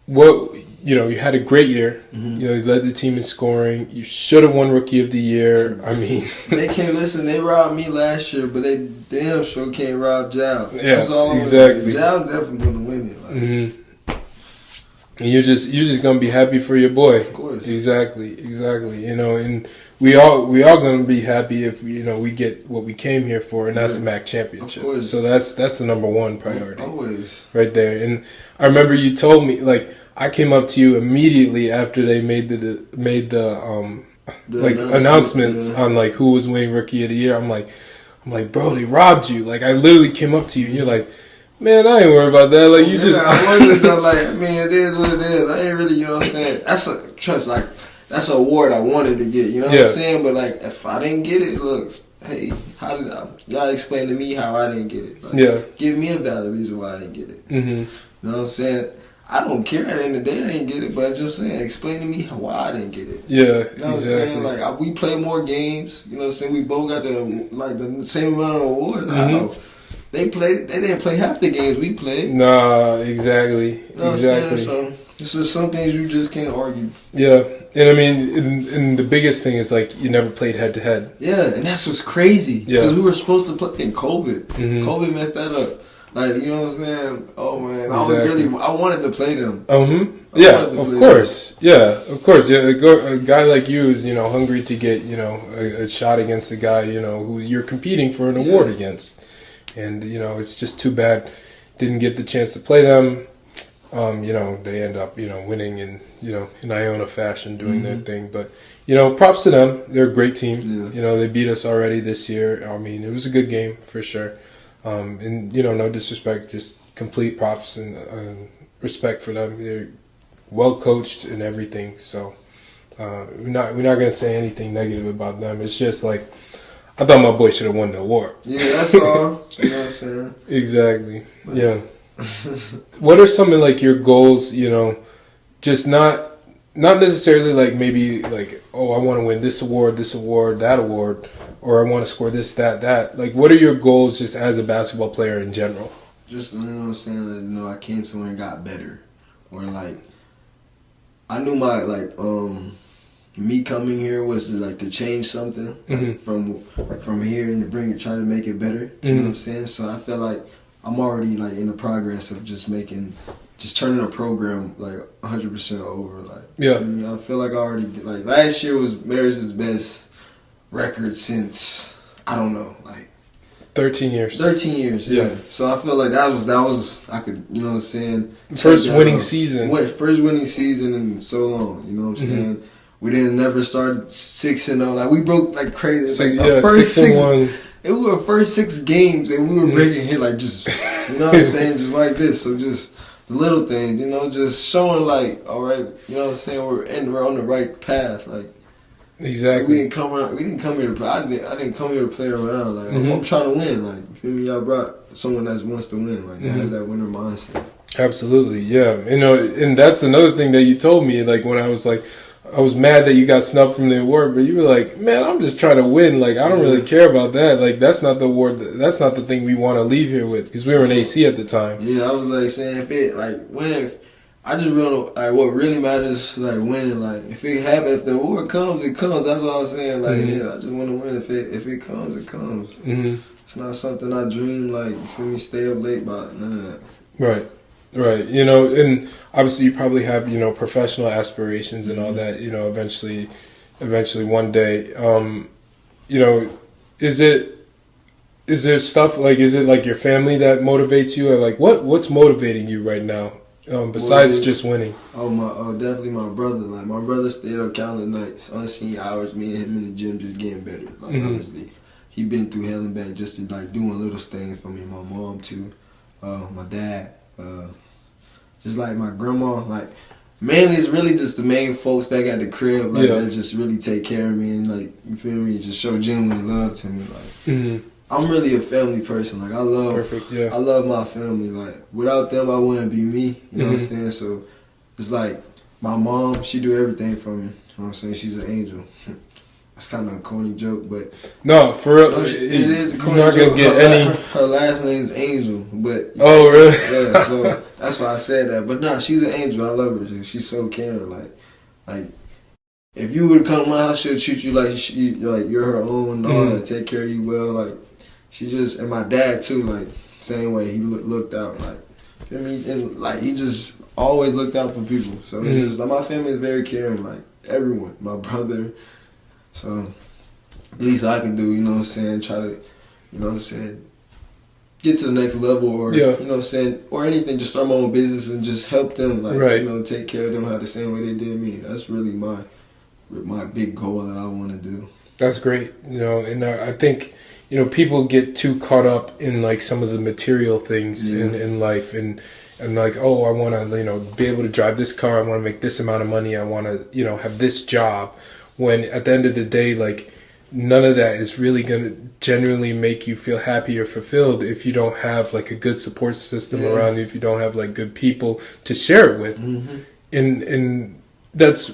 what you had a great year. Mm-hmm. You led the team in scoring. You should have won Rookie of the Year. I mean, they can't listen. They robbed me last year, but they damn sure can't rob Jal. Yeah, that's all I'm exactly. Jal's definitely gonna win it. Like, and you're just gonna be happy for your boy. Of course. Exactly. And we all gonna be happy if we get what we came here for, and that's the MAC championship. Of course. So that's the number one priority. Always. Right there. And I remember you told me, like, I came up to you immediately after they made the announcements on like who was winning Rookie of the Year. I'm like, bro, they robbed you. Like, I literally came up to you and you're like, man, I ain't worried about that. Like, you just. I wanted to like, I mean, it is what it is. I ain't really, what I'm saying. That's an award I wanted to get. What I'm saying? But like, if I didn't get it, look, hey, y'all explain to me how I didn't get it. Like, give me a valid reason why I didn't get it. Mm-hmm. You know what I'm saying? I don't care at the end of the day I didn't get it, but I'm just saying, explain to me why I didn't get it. Yeah, you know what I'm exactly. saying? Like, we play more games. You know what I'm saying? We both got the same amount of awards. Mm-hmm. I know. They didn't play half the games we played. Nah, exactly. You know exactly. So it's just some things you just can't argue. Yeah. And I mean, and the biggest thing is, like, you never played head to head. Yeah, and that's what's crazy. Yeah. Because we were supposed to play in COVID. Mm-hmm. COVID messed that up. Like, you know what I'm saying? Oh, man. Exactly. I wanted to play them. Yeah, of course. Yeah, of course. Yeah, a guy like you is, hungry to get, a shot against the guy, who you're competing for an award against. And, it's just too bad didn't get the chance to play them. They end up, winning in, in Iona fashion, doing their thing. But, props to them. They're a great team. Yeah. They beat us already this year. I mean, it was a good game for sure. And, no disrespect, just complete props and respect for them. They're well coached and everything. So we're not going to say anything negative about them. It's just like, I thought my boy should have won the award. Yeah, that's all. You know what I'm saying? Exactly. Yeah. What are some of, like, your goals, just not necessarily like maybe like, oh, I want to win this award, that award, or I want to score this, that. Like, what are your goals just as a basketball player in general? Just, what I'm saying, that, I came somewhere and got better. Or, like, I knew me coming here was to change something from here and to try to make it better. You know what I'm saying? So I feel like I'm already in the progress of just turning a program 100% over. I feel like I already last year was Marist's best record since I don't know 13 years. 13 years, yeah. So I feel like that was I could, you know what I'm saying? First winning season in so long, you know what I'm saying? We didn't never start 6-0. We broke like crazy. 6-1. It were the first 6 games and we were breaking here just, you know what I'm saying? Just like this. So just the little things, just showing all right, you know what I'm saying? We're on the right path. Exactly. We didn't come here to play. I didn't come here to play around. I'm trying to win. You feel me? Y'all brought someone that wants to win. Has that winner mindset. Absolutely, yeah. And that's another thing that you told me. When I was mad that you got snubbed from the award, but you were like, man, I'm just trying to win. I don't really care about that. That's not the award. That's not the thing we want to leave here with, because we were in AC at the time. Yeah, I was saying if I just really what really matters winning. If it happens, if the award comes, it comes. That's what I was saying. I just want to win. If it comes, it comes. Mm-hmm. It's not something I dream. You feel me? Stay up late about none of that. Right. Right. You know, and obviously you probably have, you know, professional aspirations and all that, you know, eventually one day. You know, is there stuff like, is it like your family that motivates you, or like what's motivating you right now? Besides just winning. Definitely my brother. Like, my brother stayed up counting nights, unseen hours, me and him in the gym just getting better. Like, honestly, he been through hell and back just to, like, doing little things for me. My mom too, my dad, just like my grandma. Like, mainly it's really just the main folks back at the crib, like, that just really take care of me and, like, you feel me, just show genuine love to me. Like, I'm really a family person. Like, I love my family. Like, without them, I wouldn't be me. You know what I'm saying? So, it's like, my mom, she do everything for me. You know what I'm saying? She's an angel. That's kind of a corny joke, but... No, for real. No, it is a corny joke. You're not going to get any... Her last name's Angel, but... Oh, really? Yeah, so that's why I said that. But nah, she's an angel. I love her. She's so caring. Like, if you were to come to my house, she'll treat you like you're her own and all that. Take care of you well. Like, she just... And my dad, too, like, same way. He looked out, like... Feel me? And, like, he just always looked out for people. So, it's just... Like, my family is very caring. Like, everyone. My brother... So, at least I can do, you know what I'm saying, try to, you know what I'm saying, get to the next level, or, you know what I'm saying, or anything, just start my own business and just help them, like, you know, take care of them how the same way they did me. That's really my big goal that I want to do. That's great, you know, and I think, you know, people get too caught up in, like, some of the material things in life, and like, oh, I want to, you know, be able to drive this car, I want to make this amount of money, I want to, you know, have this job. When at the end of the day, like, none of that is really going to genuinely make you feel happy or fulfilled if you don't have, like, a good support system around you, if you don't have, like, good people to share it with. And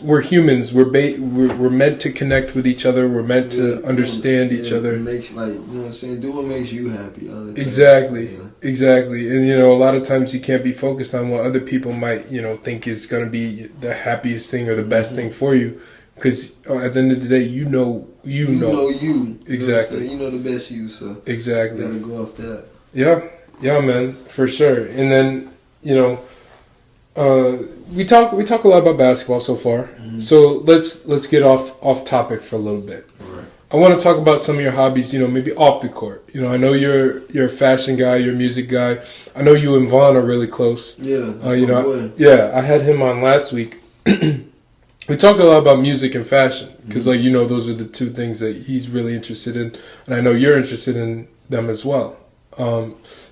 we're humans. We're meant to connect with each other. We're meant to understand each other. Makes, like, you know what I'm saying, do what makes you happy. Exactly. And, you know, a lot of times you can't be focused on what other people might, you know, think is going to be the happiest thing or the best thing for you. Because at the end of the day, you know. Exactly. You know the best you, so. Exactly. You gotta go off that. Yeah, man, for sure. And then, you know, we talk a lot about basketball so far. So let's get off topic for a little bit. All right. I want to talk about some of your hobbies, you know, maybe off the court. You know, I know you're a fashion guy, you're a music guy. I know you and Vaughn are really close. Yeah, that's you my know, boy. I had him on last week. We talked a lot about music and fashion because, like, you know, those are the two things that he's really interested in, and I know you're interested in them as well.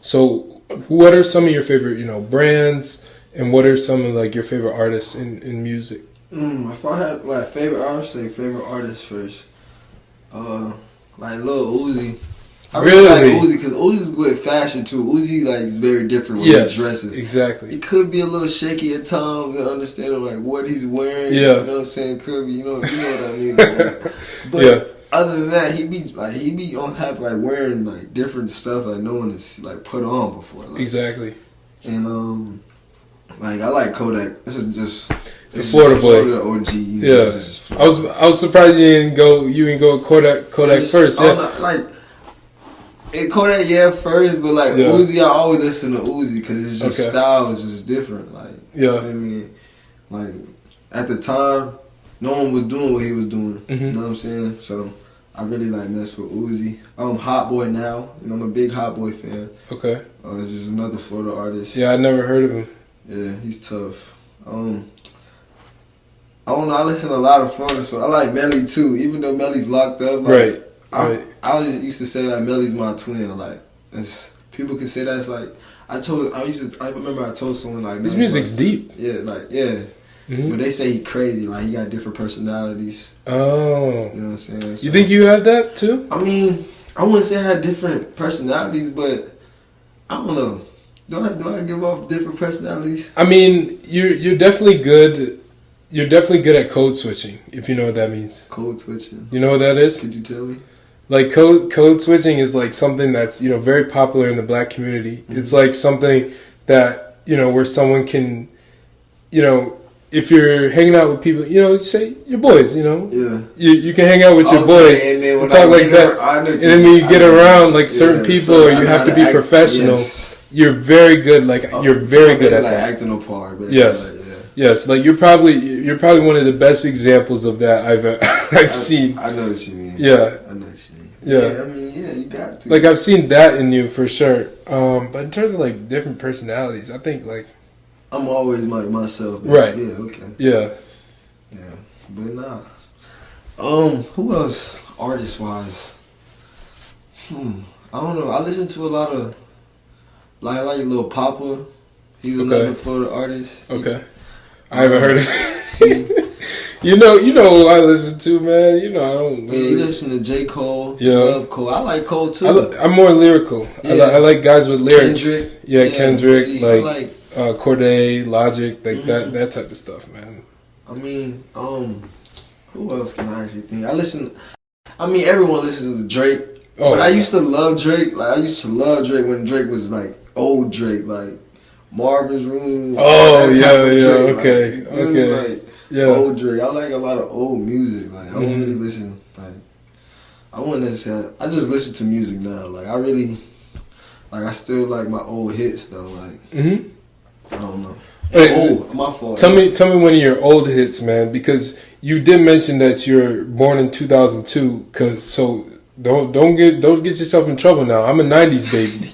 So, what are some of your favorite, you know, brands, and what are some of, like, your favorite artists in music? If I had, like, favorite artists, say favorite artist first. Like Lil Uzi. I really like Uzi because Uzi's good at fashion too. Uzi, like, is very different with his dresses. Exactly. It could be a little shaky at times to understand like what he's wearing. Yeah. You know what I'm saying? Could be, you know what I mean. But other than that, he be on have like wearing like different stuff like no one has like put on before. Like. Exactly. And like I like Kodak. This is just the Florida boy. OG. Yeah. I was surprised you didn't go Kodak first. Yeah. Kodak, first, but like Uzi, I always listen to Uzi because it's just style is just different. Like, you feel me? Like, at the time, no one was doing what he was doing. You know what I'm saying? So I really like mess with Uzi. Hot Boy now. You know, I'm a big Hot Boy fan. Okay. It's just another Florida artist. Yeah, I never heard of him. Yeah, he's tough. I don't know. I listen to a lot of Florida, so I like Melly too. Even though Melly's locked up, like, I used to say like Melly's my twin. Like, people can say that's like I remember I told someone like his music's deep. Yeah, like but they say he crazy. Like he got different personalities. Oh, you know what I'm saying? So, you think you had that too? I mean, I wouldn't say I had different personalities, but I don't know. Do I give off different personalities? I mean, you're definitely good. You're definitely good at code switching, if you know what that means. Code switching. You know what that is? Could you tell me? Like code switching is like something that's, you know, very popular in the black community. It's like something that, you know, where someone can, you know, if you're hanging out with people, you know, you say your boys, you know, you can hang out with your boys and then and talk like that, and then when you get around like certain people, you have to be professional. you're very good. Like you're very good at like that. acting a part. Basically. Yes. Like, yeah. Yes, like you're probably one of the best examples of that I've seen. I know what you mean. Yeah, I know what you mean. Yeah. I mean, yeah, you got to. Like I've seen that in you for sure. But in terms of like different personalities, I think like I'm always like myself. Basically. Right. Yeah. Okay. Yeah. Yeah. But nah. Who else? Artist wise. I don't know. I listen to a lot of like I like Lil Papa. He's another Florida artist. Okay. I haven't heard it. You know who I listen to, man. You know I don't. Yeah, you listen to J. Cole. Yeah. Love Cole. I like Cole too. I'm more lyrical. Yeah. I like guys with lyrics. Kendrick. Yeah, Kendrick. See, like Corday, Logic, like that type of stuff, man. I mean, who else can I actually think? Everyone listens to Drake. Oh, but I used to love Drake. Like I used to love Drake when Drake was like old Drake, like Marvin's Room. Oh yeah, Drake. okay, like, okay. Like, yeah. Old Drake. I like a lot of old music. Like I don't really listen. Like I wouldn't necessarily. I just listen to music now. Like I still like my old hits though. Like I don't know. My fault. Tell me one of your old hits, man. Because you did mention that you're born in 2002. So don't get yourself in trouble now. I'm a '90s baby.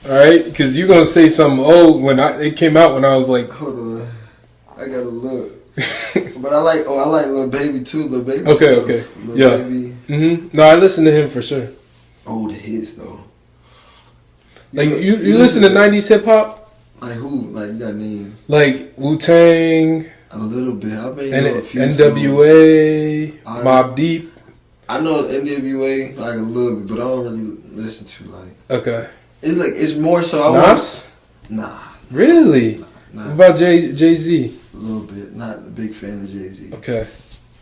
All right, because you're gonna say something old when it came out when I was like. Hold on, I gotta look. But I like Lil Baby too. Lil Baby. Okay. Lil Yeah. Baby. No, I listen to him for sure. Old hits though. Like you listen to '90s hip hop. Like who? Like you got names? Like Wu-Tang. A little bit. I mean, And a few NWA, songs. Mobb Deep. I know NWA like a little bit, but I don't really listen to like. Okay. It's more so. Nas? Nah. Really? Nah. What about Jay-Z? A little bit. Not a big fan of Jay-Z. Okay.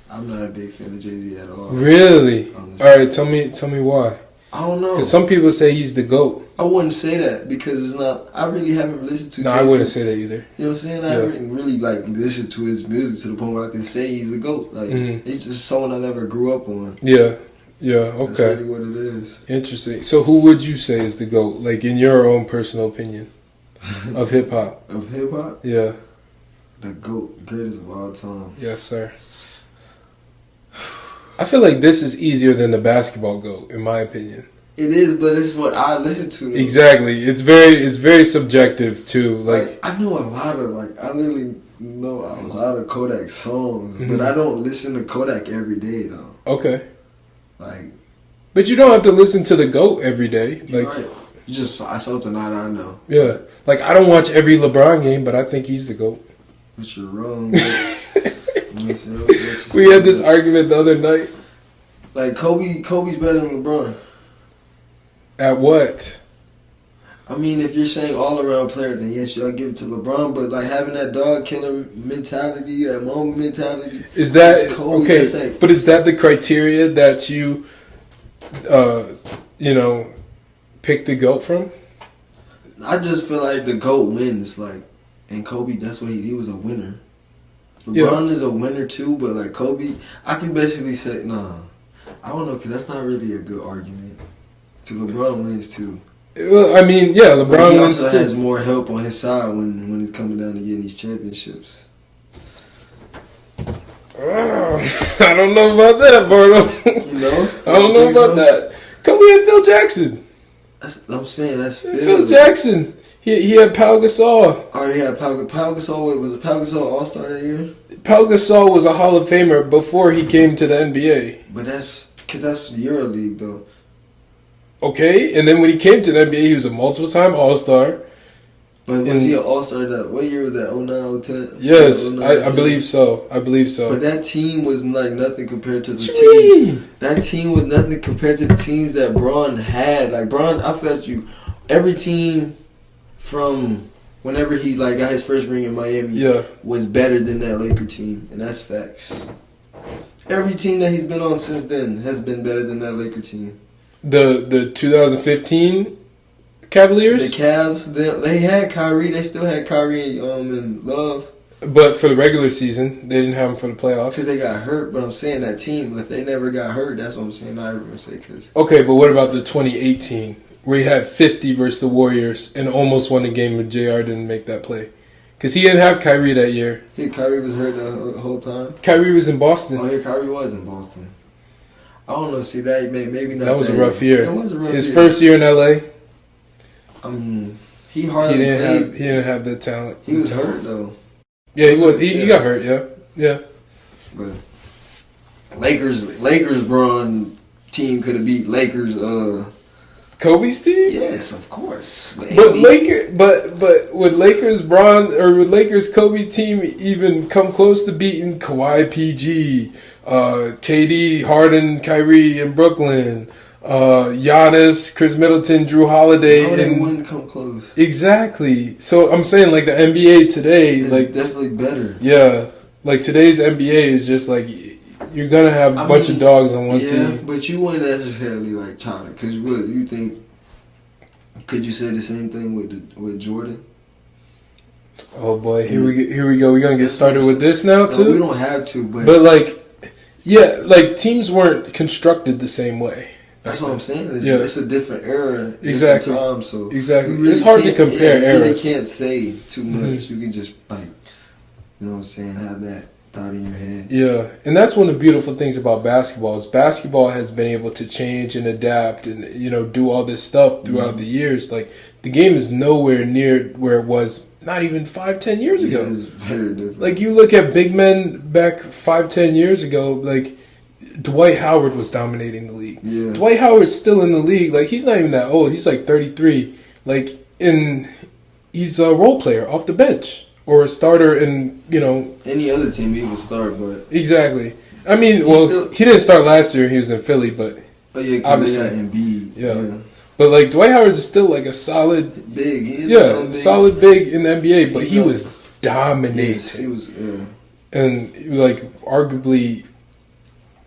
I'm not a big fan of Jay-Z at all. Really? Honestly. All right. Tell me why. I don't know. Because some people say he's the GOAT. I wouldn't say that because it's not. I really haven't listened to. No, Jay-Z. I wouldn't say that either. You know what I'm saying? I haven't really like listened to his music to the point where I can say he's a GOAT. Like it's just someone I never grew up on. Yeah. Okay. That's really what it is. Interesting. So who would you say is the GOAT? Like in your own personal opinion of hip hop? Of hip hop? Yeah. The GOAT, greatest of all time. Yes, sir. I feel like this is easier than the basketball GOAT, in my opinion. It is, but it's what I listen to. Though. Exactly. It's very subjective too. Like I know a lot of I literally know a lot of Kodak songs, but I don't listen to Kodak every day though. Okay. Like, but you don't have to listen to the GOAT every day. Like, right. You just saw something that I know. Yeah. Like I don't watch every LeBron game, but I think he's the GOAT. But you're wrong. We had this argument the other night. Like Kobe's better than LeBron. At what? I mean, if you're saying all around player, then yes, I'll give it to LeBron. But like having that dog killer mentality, that moment mentality, is that Kobe, okay? But is that the criteria that you, pick the GOAT from? I just feel like the GOAT wins. Like, and Kobe, that's what he was a winner. LeBron is a winner too, but like Kobe, I can basically say nah. I don't know because that's not really a good argument. Because LeBron wins too. Well, I mean, yeah, LeBron but he wins also too. has more help on his side when it's coming down to getting these championships. I don't know about that, Bardo. You know? I don't know about that. Kobe had Phil Jackson. I'm saying that's Phil Jackson. He had Pau Gasol. Oh yeah, Pau Gasol. Was it Pau Gasol All-Star that year? Pau Gasol was a Hall of Famer before he came to the NBA. But that's because that's EuroLeague though. Okay, and then when he came to the NBA, he was a multiple-time All-Star. But was he an All-Star? What year was that? 09, 010? Yes, I believe so. But that team was like nothing compared to the teams. That team was nothing compared to the teams that Bron had. Like Bron, I felt every team from whenever he got his first ring in Miami was better than that Laker team, and that's facts. Every team that he's been on since then has been better than that Laker team. The 2015 Cavaliers? The Cavs, they had Kyrie. They still had Kyrie and Love. But for the regular season, they didn't have him for the playoffs. Because they got hurt. But I'm saying that team, if they never got hurt, that's what I'm saying. I ever going to say. Okay, but what about the 2018 where he had 50 versus the Warriors and almost won the game when JR didn't make that play. Because he didn't have Kyrie that year. Yeah, Kyrie was hurt the whole time. Kyrie was in Boston. Oh, yeah, Kyrie was in Boston. I don't know. See, that maybe not. That was a rough year. It was a rough year. His first year in LA. I mean, he hardly played. He didn't have the talent. He was hurt though. Yeah, he was. He got hurt. Yeah. But Lakers Bron team could have beat Lakers. Kobe's team? Yes, of course. But would Lakers Kobe team even come close to beating Kawhi, PG, KD, Harden, Kyrie in Brooklyn, Giannis, Chris Middleton, Drew Holiday? No, they wouldn't come close. Exactly. So I'm saying like the NBA today, it's like definitely better. Yeah, like today's NBA is just like you're gonna have a bunch of dogs on one team. Yeah, but you wouldn't necessarily like China because what you think? Could you say the same thing with Jordan? Oh boy, here we go. We're gonna get started with this now too. No, we don't have to, but like, yeah, like teams weren't constructed the same way. That's what I'm saying. It's a different era, exactly. Different time, so exactly. Really it's hard to compare eras. You really can't say too much. You can just like, you know what I'm saying, have that thought in your head. Yeah, and that's one of the beautiful things about basketball is basketball has been able to change and adapt and do all this stuff throughout the years. Like the game is nowhere near where it was not even 5-10 years ago. It's very different. Like you look at big men back 5-10 years ago, like Dwight Howard was dominating the league. Yeah. Dwight Howard's still in the league. Like he's not even that old. He's like 33. Like he's a role player off the bench. Or a starter in, any other team he would start, but exactly. I mean, he didn't start last year. He was in Philly, but obviously Embiid. Yeah. But like Dwight Howard is still like a solid big. He is solid big in the NBA. But he was dominating. Yes, he was, and like arguably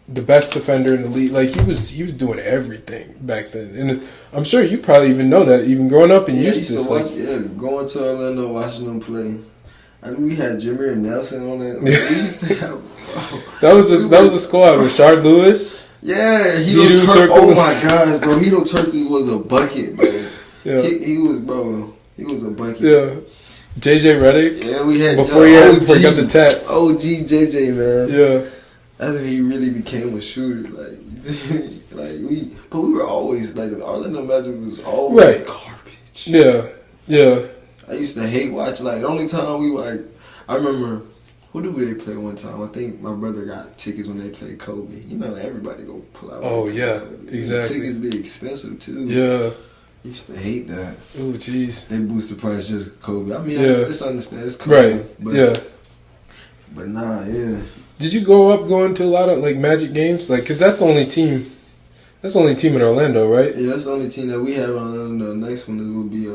the best defender in the league. Like he was doing everything back then, and I'm sure you probably even know that, even growing up in Eustis. Going to Orlando, watching them play. We had Jameer Nelson on that. We used to have. That was a squad. Rashard Lewis. Yeah, Hedo Turkle. Oh my gosh, bro! Hedo Turkle was a bucket, bro. Yeah, he was a bucket. Yeah, JJ Redick. Yeah, we had before he forgot the tats. OG JJ, man. Yeah, that's when he really became a shooter. But we were always like the Orlando Magic was always garbage. Yeah. I used to hate watching. Like the only time we were I remember who did they play one time? I think my brother got tickets when they played Kobe. Everybody go pull out. Oh yeah, Kobe. exactly. Tickets be expensive too. Yeah. I used to hate that. Oh jeez. They boost the price just for Kobe. I mean, it's understand. It's Kobe. Right. But, But nah, yeah. Did you grow up going to a lot of like Magic games? Like, cause that's the only team. That's the only team in Orlando, right? Yeah, that's the only team that we have in Orlando. The next one will be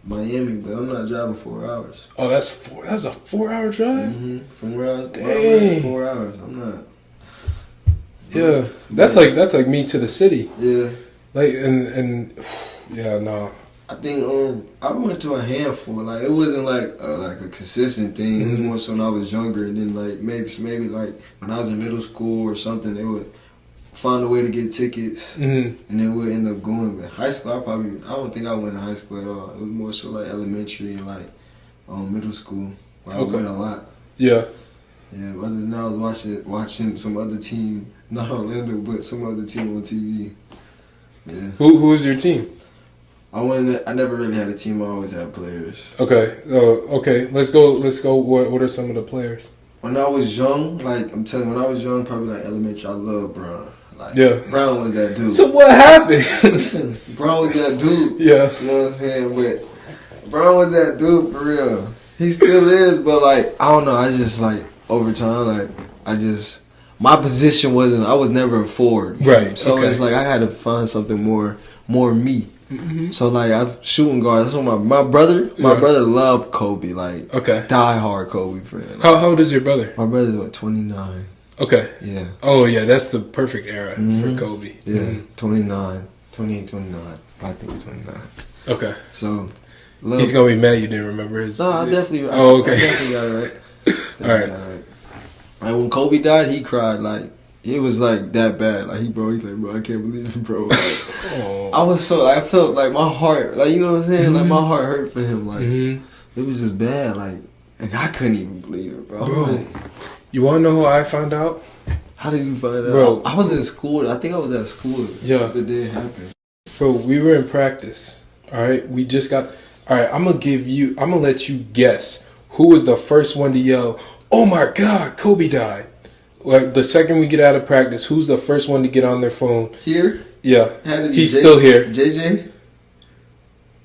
Miami, but I'm not driving 4 hours. Oh, that's a 4-hour drive? Mm-hmm. From where I was, dang. 4 hours. I'm not. Yeah, that's like me to the city. Yeah. Like and yeah, no. I think I went to a handful. Like it wasn't like a consistent thing. It was more so when I was younger, and then like maybe like when I was in middle school or something, they would find a way to get tickets, and then we'll end up going. But high school, I don't think I went to high school at all. It was more so like elementary and like middle school, where I went a lot. Yeah. Yeah. Other than that, I was watching some other team, not Orlando, but some other team on TV. Yeah. Who was your team? I never really had a team. I always had players. Okay. Okay. Let's go. What are some of the players? When I was young, like I'm telling you, when I was young, probably like elementary, I loved Brown. Like, Brown was that dude. So what happened? Listen, Brown was that dude. Yeah. You know what I'm saying? But Brown was that dude for real. He still is, but like, I don't know. I just like, over time, like, my position I was never a forward. Right. So it's like, I had to find something more me. Mm-hmm. So like, I'm shooting guard. That's what my brother loved Kobe. Like, die hard Kobe fan. How old is your brother? My brother's 29. Okay. Yeah. Oh, yeah, that's the perfect era for Kobe. Yeah, 29. 28, 29. I think it's 29. Okay. So, he's going to be mad you didn't remember his... No, I definitely... Oh, okay. I definitely got it right. All right. Like, when Kobe died, he cried, like, it was like that bad. Like he's like, bro, I can't believe it, bro. Like, Oh. I felt like my heart, like, you know what I'm saying? Like my heart hurt for him. Like it was just bad. Like, and I couldn't even believe it, bro. Bro, you want to know how I found out? How did you find out? Bro, I was in school. I think I was at school. Yeah. The day it happened. Bro, we were in practice. All right, we just got. All right, I'm gonna let you guess who was the first one to yell, "Oh my God, Kobe died!" Like the second we get out of practice, who's the first one to get on their phone? Here? Yeah, he's J- still here. JJ?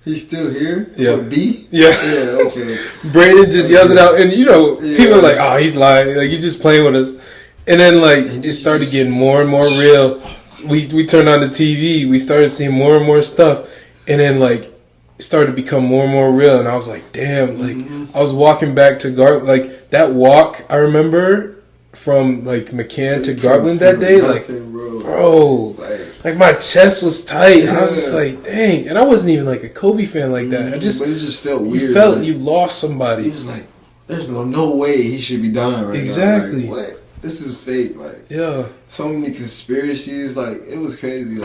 He's still here? Yeah. With B? Yeah. Yeah, okay. Brandon just yells it out, and Yeah. people are like, "Oh, he's lying. Like he's just playing with us." And then it started getting more and more real. We turned on the TV. We started seeing more and more stuff, and then it started to become more and more real. And I was like, "Damn!" I was walking back to Garland. That walk, I remember from McCann to Garland that day. Bro, my chest was tight. I was just like, "Dang!" And I wasn't even a Kobe fan like that. But it just felt weird. You felt you lost somebody. He was like, "There's no way he should be dying right exactly. now." Like, what? This is fake. Yeah. So many conspiracies. It was crazy.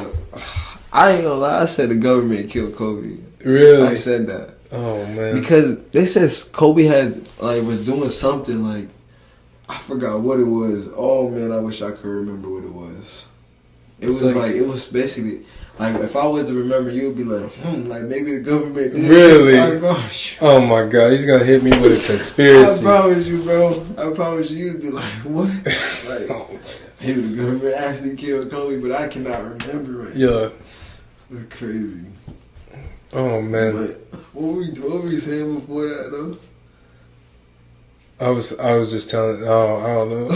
I ain't gonna lie. I said the government killed Kobe. Really? I said that. Oh man. Because they said Kobe was doing something I forgot what it was. Oh man, I wish I could remember what it was. It was it was basically if I was to remember, you would be maybe the government did. Really? Oh my God, he's gonna hit me with a conspiracy. I promise you, bro. I promise you'd be like, what? Maybe the government actually killed Kobe, but I cannot remember right now. Yeah. It's crazy. Oh man. But what were we saying before that though? I was just telling. Oh, I don't know.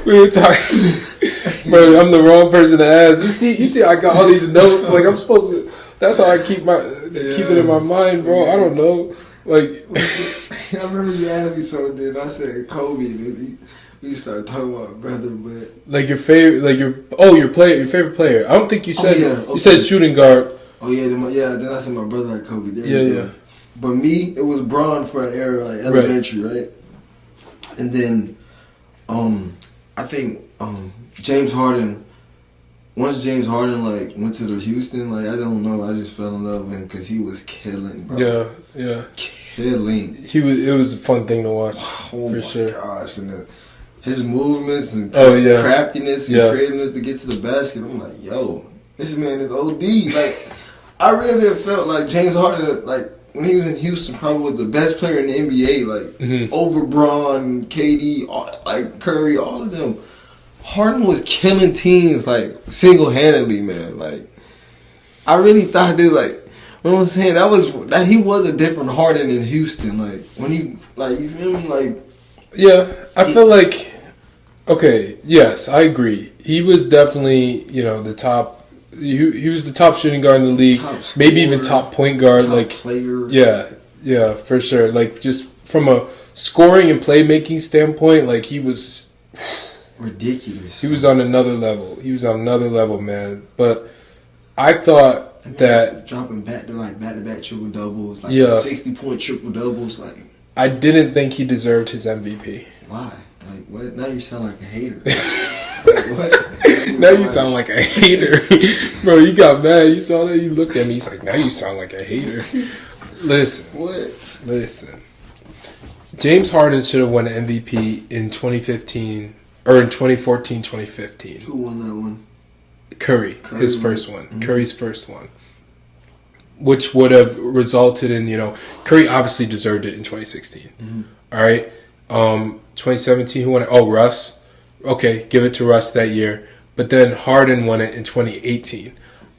We were talking. Bro, I'm the wrong person to ask. You see, I got all these notes. I'm supposed to. That's how I keep it in my mind, bro. I don't know. I remember you asked me something, and I said Kobe, and we started talking about brother, but your favorite, your favorite player. I don't think you said you said shooting guard. Oh yeah, then I said my brother like Kobe. Yeah. But me, it was Braun for an era elementary, right? And then, I think James Harden. Once James Harden went to the Houston, I don't know, I just fell in love with him because he was killing, bro. Yeah. Killing. It was a fun thing to watch. Oh for my sure. gosh, and his movements and craftiness and creativeness to get to the basket. I'm like, yo, this man is OD. I really felt like James Harden, when he was in Houston, probably was the best player in the NBA, over Braun, KD, Curry, all of them. Harden was killing teams single-handedly, man. I really thought this, you know what I'm saying? He was a different Harden in Houston. When he, you feel me? Yeah, I feel okay, yes, I agree. He was definitely, the top. He was the top shooting guard in the league, maybe even top point guard. Player. Yeah, for sure. Just from a scoring and playmaking standpoint, he was ridiculous. He was on another level. Man. But I thought that dropping back-to-back triple doubles, 60-point triple doubles, I didn't think he deserved his MVP. Why? What? Now you sound like a hater. What? Now you sound like a hater. Bro, you got mad. You saw that? You looked at me. He's like, now you sound like a hater. Listen. James Harden should have won an MVP in 2015, or in 2014, 2015. Who won that one? Curry his first one. Mm-hmm. Curry's first one. Which would have resulted in, Curry obviously deserved it in 2016. Mm-hmm. All right? 2017, who won it? Oh, Russ. Okay, give it to Russ that year. But then Harden won it in 2018.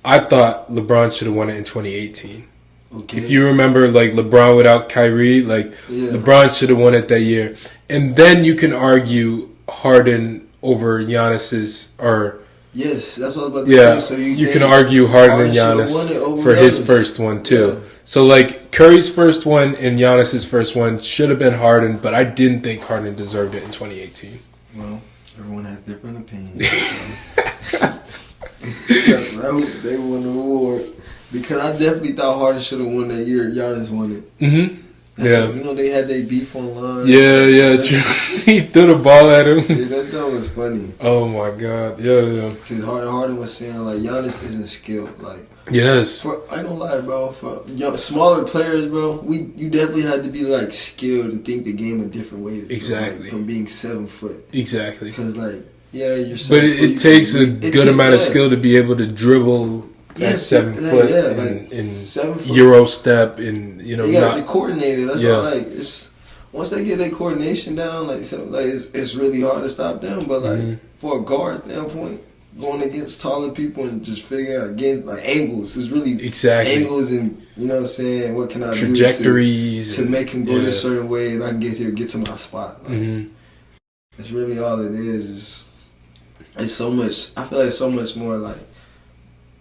I thought LeBron should have won it in 2018. Okay. If you remember, LeBron without Kyrie, LeBron should have won it that year. And then you can argue Harden over Giannis's, or... Yes, that's what I was about to say. So you can argue Harden and Giannis for his first one, too. Yeah. So, Curry's first one and Giannis's first one should have been Harden, but I didn't think Harden deserved it in 2018. Well... Everyone has different opinions. I hope they won the award. Because I definitely thought Harden should have won that year. Giannis won it. Mm-hmm. Yeah. You know, they had their beef online. Yeah, true. He threw the ball at him. Yeah, that joke was funny. Oh my God. Yeah. Because Harden was saying, like, Giannis isn't skilled. Like, Yes. I ain't gonna lie, bro. For smaller players, bro, you definitely had to be, like, skilled and think the game a different way. Exactly. Like, from being 7 foot. Exactly. Because, like, yeah, you're 7 But foot. it takes a good amount of skill to be able to dribble at 7 foot in 7 foot. Euro step and, you know, They got to coordinate it. That's all, like, it's once they get their coordination down, like it's really hard to stop them. But like for a guard standpoint, going against taller people and just figuring out again like angles is really angles and you know what I'm saying. What can I trajectories do to make him go this certain way and I can get to my spot. Like, it's really all it is. It's so much. I feel like it's so much more like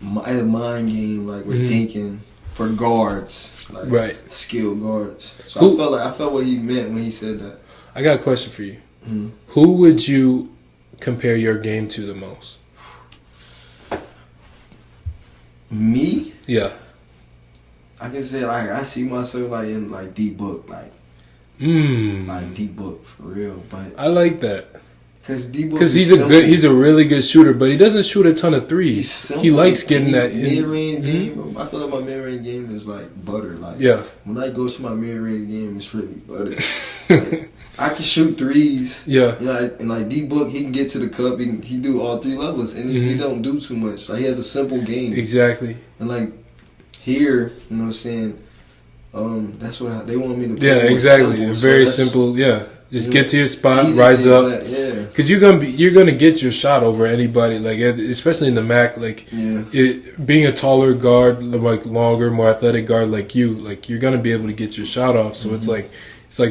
a mind game. Like we're thinking for guards. Like skilled guards. So I felt what he meant when he said that. I got a question for you. Who would you compare your game to the most? Me? Yeah. I can say like I see myself like in like D-Book, like D-Book for real. But I like that. Because he's a really good shooter, but he doesn't shoot a ton of threes. He likes getting that mid-range game. I feel like my mid-range game is like butter. Like when I go to my mid-range game, it's really butter. Like, I can shoot threes. Yeah, you know, and like D-Book, he can get to the cup. He do all 3 levels, and he don't do too much. Like he has a simple game. Exactly. And like here, you know what I'm saying. That's what they want me to play. Yeah, exactly. Very simple. Yeah. Just get to your spot, rise up, because you're gonna get your shot over anybody. Like especially in the MAC, like being a taller guard, like longer, more athletic guard like you're gonna be able to get your shot off. So it's like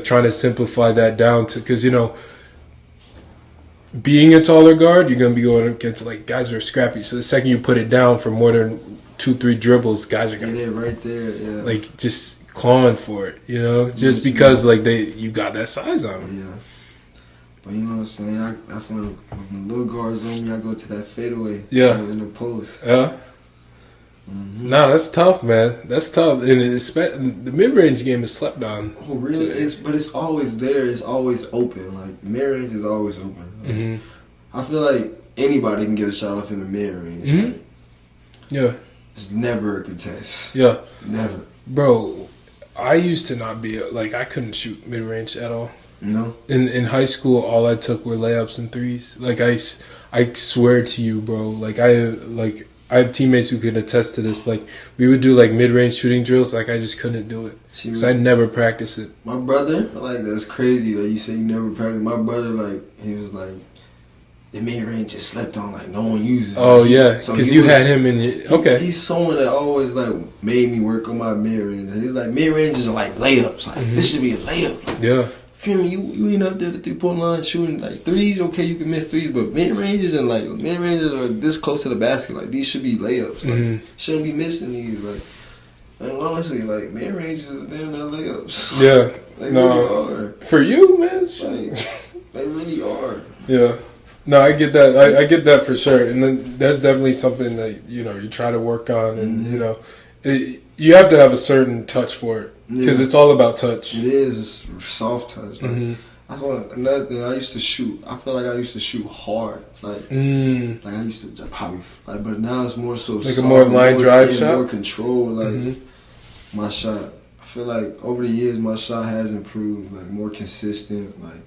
trying to simplify that down to because you know, being a taller guard, you're gonna be going against like guys who are scrappy. So the second you put it down for more than 2-3 dribbles, guys are gonna right there, like just clawing for it, you know, just because like you got that size on them. Yeah, but you know what I'm saying. That's when the little guards on me. I go to that fadeaway. In the post. Yeah. Nah, that's tough, man. That's tough, and the mid-range game is slept on. Oh, really? But it's always there. It's always open. Like mid-range is always open. Like, I feel like anybody can get a shot off in the mid-range. Right? Yeah. It's never a contest. Yeah. Never. Bro, I used to not be I couldn't shoot mid range at all. No. In high school, all I took were layups and threes. Like I swear to you, bro. Like I have teammates who could attest to this. Like we would do like mid range shooting drills. Like I just couldn't do it because I never practiced it. My brother, like that's crazy that you say you never practiced. My brother, like he was like. The mid range just slept on, like no one uses. Oh yeah, because you had him in your He's someone that always like made me work on my mid range. And he's like mid ranges are like layups. Like this should be a layup. Like, feel me? You ain't up there at the 3-point line shooting like threes. Okay, you can miss threes, but mid ranges are this close to the basket. Like these should be layups. Like shouldn't be missing these. Like and honestly, like mid ranges are damn near layups. Yeah, they really are. For you, man. Like, they really are. Yeah. No, I get that. I get that for sure, and then that's definitely something that you try to work on, and you have to have a certain touch for it because it's all about touch. It is it's soft touch. Like, that's another thing. I used to shoot. I feel like I used to shoot hard, like I used to probably but now it's more so like soft, a more line drive shot, more control. Like my shot, I feel like over the years my shot has improved, like more consistent, like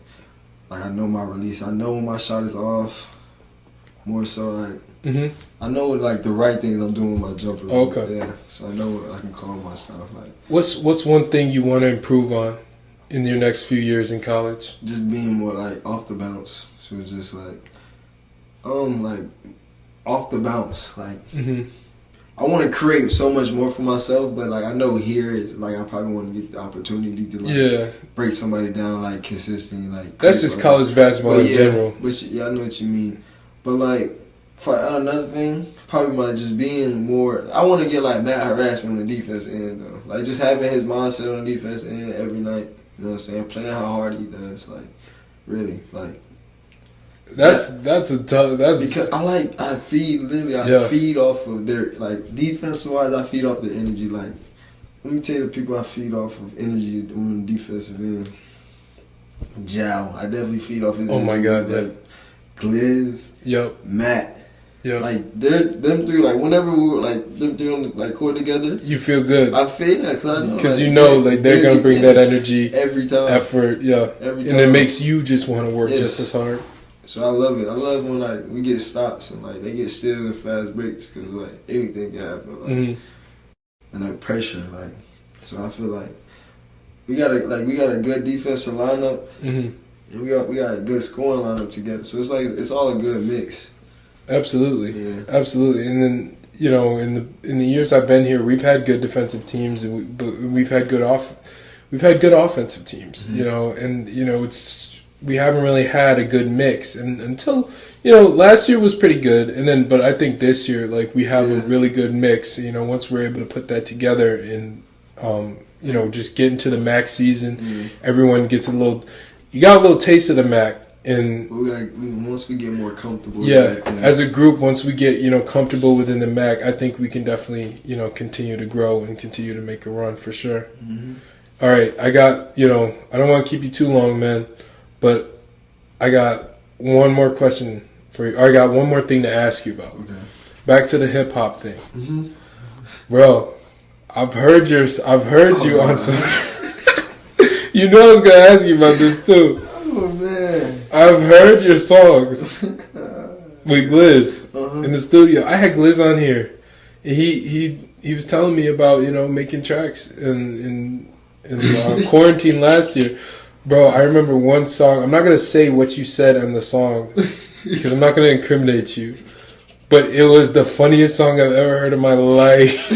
I know my release. I know when my shot is off. More so like I know like the right things I'm doing with my jumper. Okay. Yeah. So I know what I can call myself. Like what's one thing you want to improve on in your next few years in college? Just being more like off the bounce. So it's just like off the bounce. Like I want to create so much more for myself, but like I know here is like I probably want to get the opportunity to like break somebody down like consistently. Like that's just college basketball in general. But I know what you mean. But like another thing, probably like just being more. I want to get like Matt harassment on the defense end though. Like just having his mindset on the defense end every night. You know what I'm saying? Playing how hard he does. Like really like. That's because I feed off of their like defense wise. I feed off their energy like Let me tell you the people I feed off of energy on the defensive end. Jao, I definitely feed off his energy. Oh my God, yeah. Like, Gliz, Yep. Matt. Yep. Like, them three, like, whenever we were, like, them three on the, like, court together. You feel good. I feel, yeah, because I know. Because like, you know, like, they're going to bring that energy, every time. effort, yeah. Every and time. it makes you just want to work Yes. just as hard. So I love it. I love when, like, we get stops and, like, they get steals and fast breaks because, like, anything can happen. Like, and, like, pressure, like. So I feel like we got a good defensive lineup. And we got a good scoring lineup together. So it's like it's all a good mix. Absolutely. Yeah. Absolutely. And then, you know, in the years I've been here, we've had good defensive teams, and we've had good offensive teams. You know, and you know we haven't really had a good mix, and until last year was pretty good, and then but I think this year like we have a really good mix. You know, once we're able to put that together and just get into the MAC season, everyone gets you got a little taste of the MAC. And once we get more comfortable, as a group, once we get comfortable within the MAC, I think we can definitely continue to grow and continue to make a run for sure. All right, I got I don't want to keep you too long, man, but I got one more question for you. Or I got one more thing to ask you about. Okay. Back to the hip hop thing, bro. I've heard you on some. You know I was gonna ask you about this too. Oh man. I've heard your songs with Gliz in the studio. I had Gliz on here. He was telling me about making tracks in quarantine last year, bro. I remember one song. I'm not gonna say what you said on the song because I'm not gonna incriminate you, but it was the funniest song I've ever heard in my life.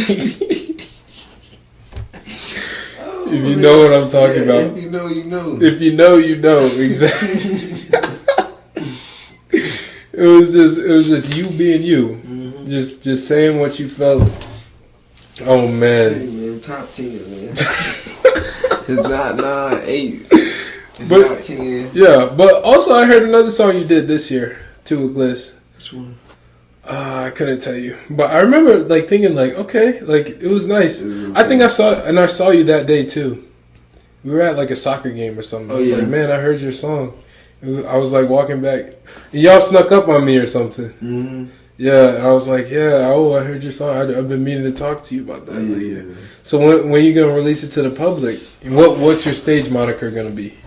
If you know what I'm talking about. If you know, you know. If you know, you know. Exactly. It was just you being you. Just saying what you felt. Oh man. Hey man, top 10, man. It's not 8. It's but, not 10. Yeah, but also I heard another song you did this year too with Gliz. Which one? I couldn't tell you, but I remember like thinking like, okay, like it was nice. I think I saw you that day too. We were at like a soccer game or something. I was like, man, I heard your song. I was like walking back, and y'all snuck up on me or something. Yeah, and I was like, I heard your song. I've been meaning to talk to you about that. Yeah. So when you gonna release it to the public? What's your stage moniker gonna be?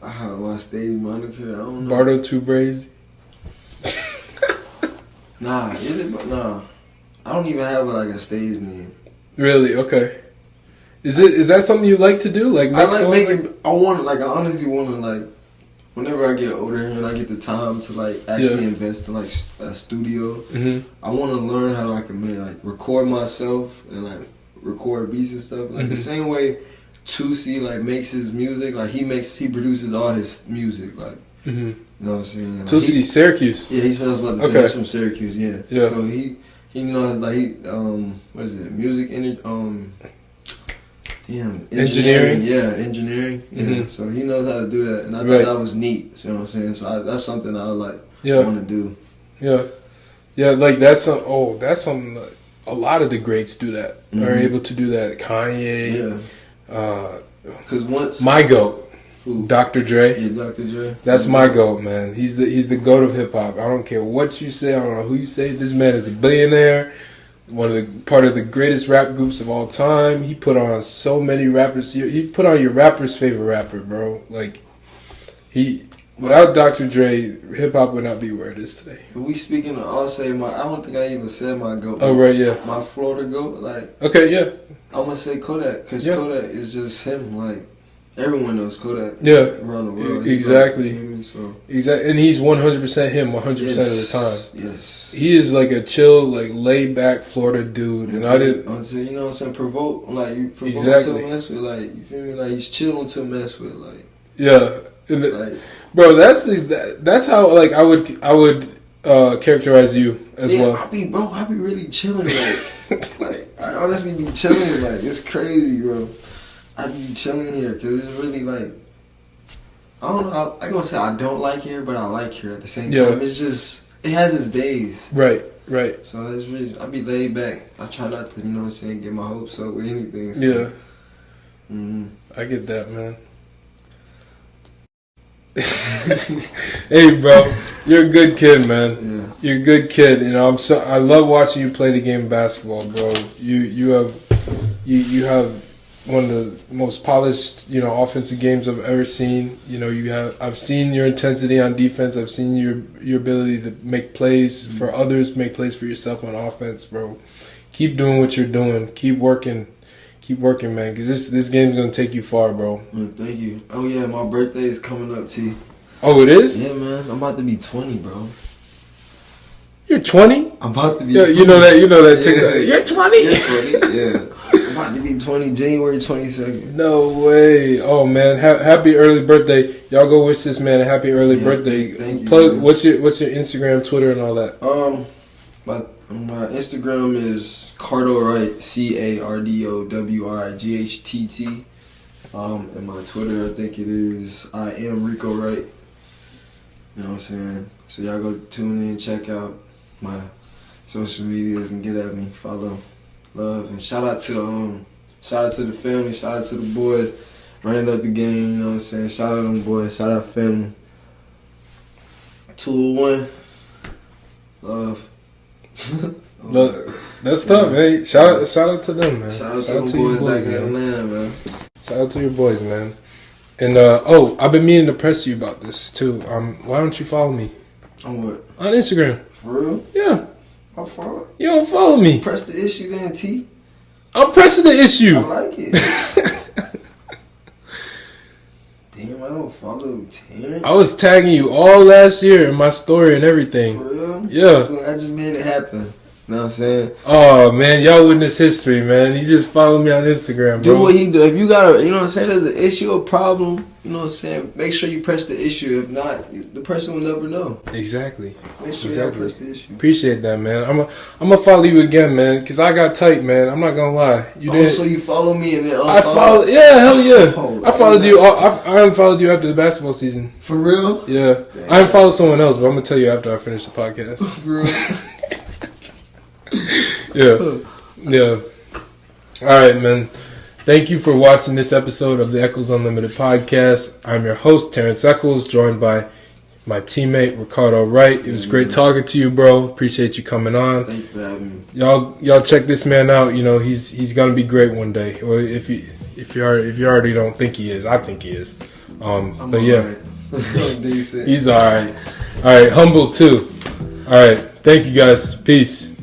My stage moniker, I don't know. Bardo Too Brazy. Nah, nah. I don't even have like a stage name. Really? Okay. Is that something you like to do? Like I like making. I honestly want to like. Whenever I get older and I get the time to like actually invest in like a studio, I want to learn how I can like record myself and like record beats and stuff. Like the same way Tusi like makes his music. Like he produces all his music. Like. You know what I'm saying? Like Tusi, Syracuse. Yeah, he's from about to say he's from Syracuse. Yeah. So he what is it? Music engineering. Yeah, engineering. Yeah. So he knows how to do that, and I thought that was neat. You know what I'm saying? So that's something I would like want to do. Yeah. Like that's something. That a lot of the greats do that. Are able to do that. Kanye. Yeah. Because once my goat. Who? Dr. Dre. Yeah, Dr. Dre. That's my goat, man. He's the goat of hip hop. I don't care what you say. I don't know who you say. This man is a billionaire. Part of the greatest rap groups of all time. He put on so many rappers. He put on your rapper's favorite rapper, bro. Like without Dr. Dre, hip hop would not be where it is today. If we speaking of, I'll say I don't think I even said my goat. Oh right, yeah. My Florida goat, like. Okay, yeah. I'm gonna say Kodak because Kodak is just him, like. Everyone knows Kodak. Yeah, around the world. Exactly. Exactly, and he's 100% him 100% of the time. Yes, he is like a chill, like laid back Florida dude, and I didn't. Until you know what I'm saying, provoke to mess with, like you feel me, like he's chilling to mess with, like bro. That's how like I would characterize you as well. I be really chilling, like I honestly be chilling, like it's crazy, bro. I be chilling here because it's really like I don't know. I gonna say I don't like here, but I like here at the same time. It's just it has its days, right? Right. So it's really, I be laid back. I try not to, get my hopes up with anything. So. Yeah. Mm-hmm. I get that, man. Hey, bro, you're a good kid, man. Yeah. You're a good kid. I love watching you play the game of basketball, bro. You have one of the most polished, offensive games I've ever seen. I've seen your intensity on defense. I've seen your ability to make plays for others, make plays for yourself on offense, bro. Keep doing what you're doing. Keep working, man. Because this game's gonna take you far, bro. Thank you. Oh yeah, my birthday is coming up, T. Oh, it is? Yeah, man. I'm about to be 20, bro. You're 20? I'm about to be. Yeah, 20. you know that TikTok. Yeah. You're 20. You're 20. Yeah. I'm about to be 20, January 22nd. No way. Oh man, happy early birthday. Y'all go wish this man a happy early birthday. Thank you. Plug, what's your Instagram, Twitter, and all that? My Instagram is Ricardo Wright, CARDOWRIGHTT. And my Twitter, I think it is I am Rico Wright. You know what I'm saying? So y'all go tune in, check out my social medias and get at me, follow, love, and shout out to the family, shout out to the boys running up the game. You know what I'm saying? Shout out them boys, shout out family. 201, love. Look, that's tough, man. Shout out to them, man. Shout out to the boys back in Atlanta, man. Shout out to your boys, man. And I've been meaning to press you about this too. Why don't you follow me On what? on Instagram? For real? Yeah. I'll follow. You don't follow me. Press the issue then, T. I'm pressing the issue. I like it. Damn, I don't follow Terrence. I was tagging you all last year in my story and everything. For real? Yeah. Look, I just made it happen. You know what I'm saying? Oh man, y'all witness history, man. You just follow me on Instagram, bro. Do what he do. If you got you know what I'm saying, there's an issue, a problem, you know what I'm saying, make sure you press the issue. If not, the person will never know. Exactly. Make sure you press the issue. Appreciate that, man. I'm gonna follow you again, man, because I got tight, man. I'm not gonna lie. You did. So you follow me and then I follow. Yeah, hell yeah. Oh, I followed you. I unfollowed you after the basketball season. For real? Yeah. Damn. I unfollowed someone else, but I'm gonna tell you after I finish the podcast. For real? Yeah. All right, man. Thank you for watching this episode of the Echols Unlimited podcast. I'm your host, Terrence Echols, joined by my teammate, Ricardo Wright. It was great talking to you, bro. Appreciate you coming on. Thank you for having me. Y'all check this man out. He's gonna be great one day. Or if you already don't think he is, I think he is. But yeah, he's all right. All right, humble too. All right, thank you guys. Peace.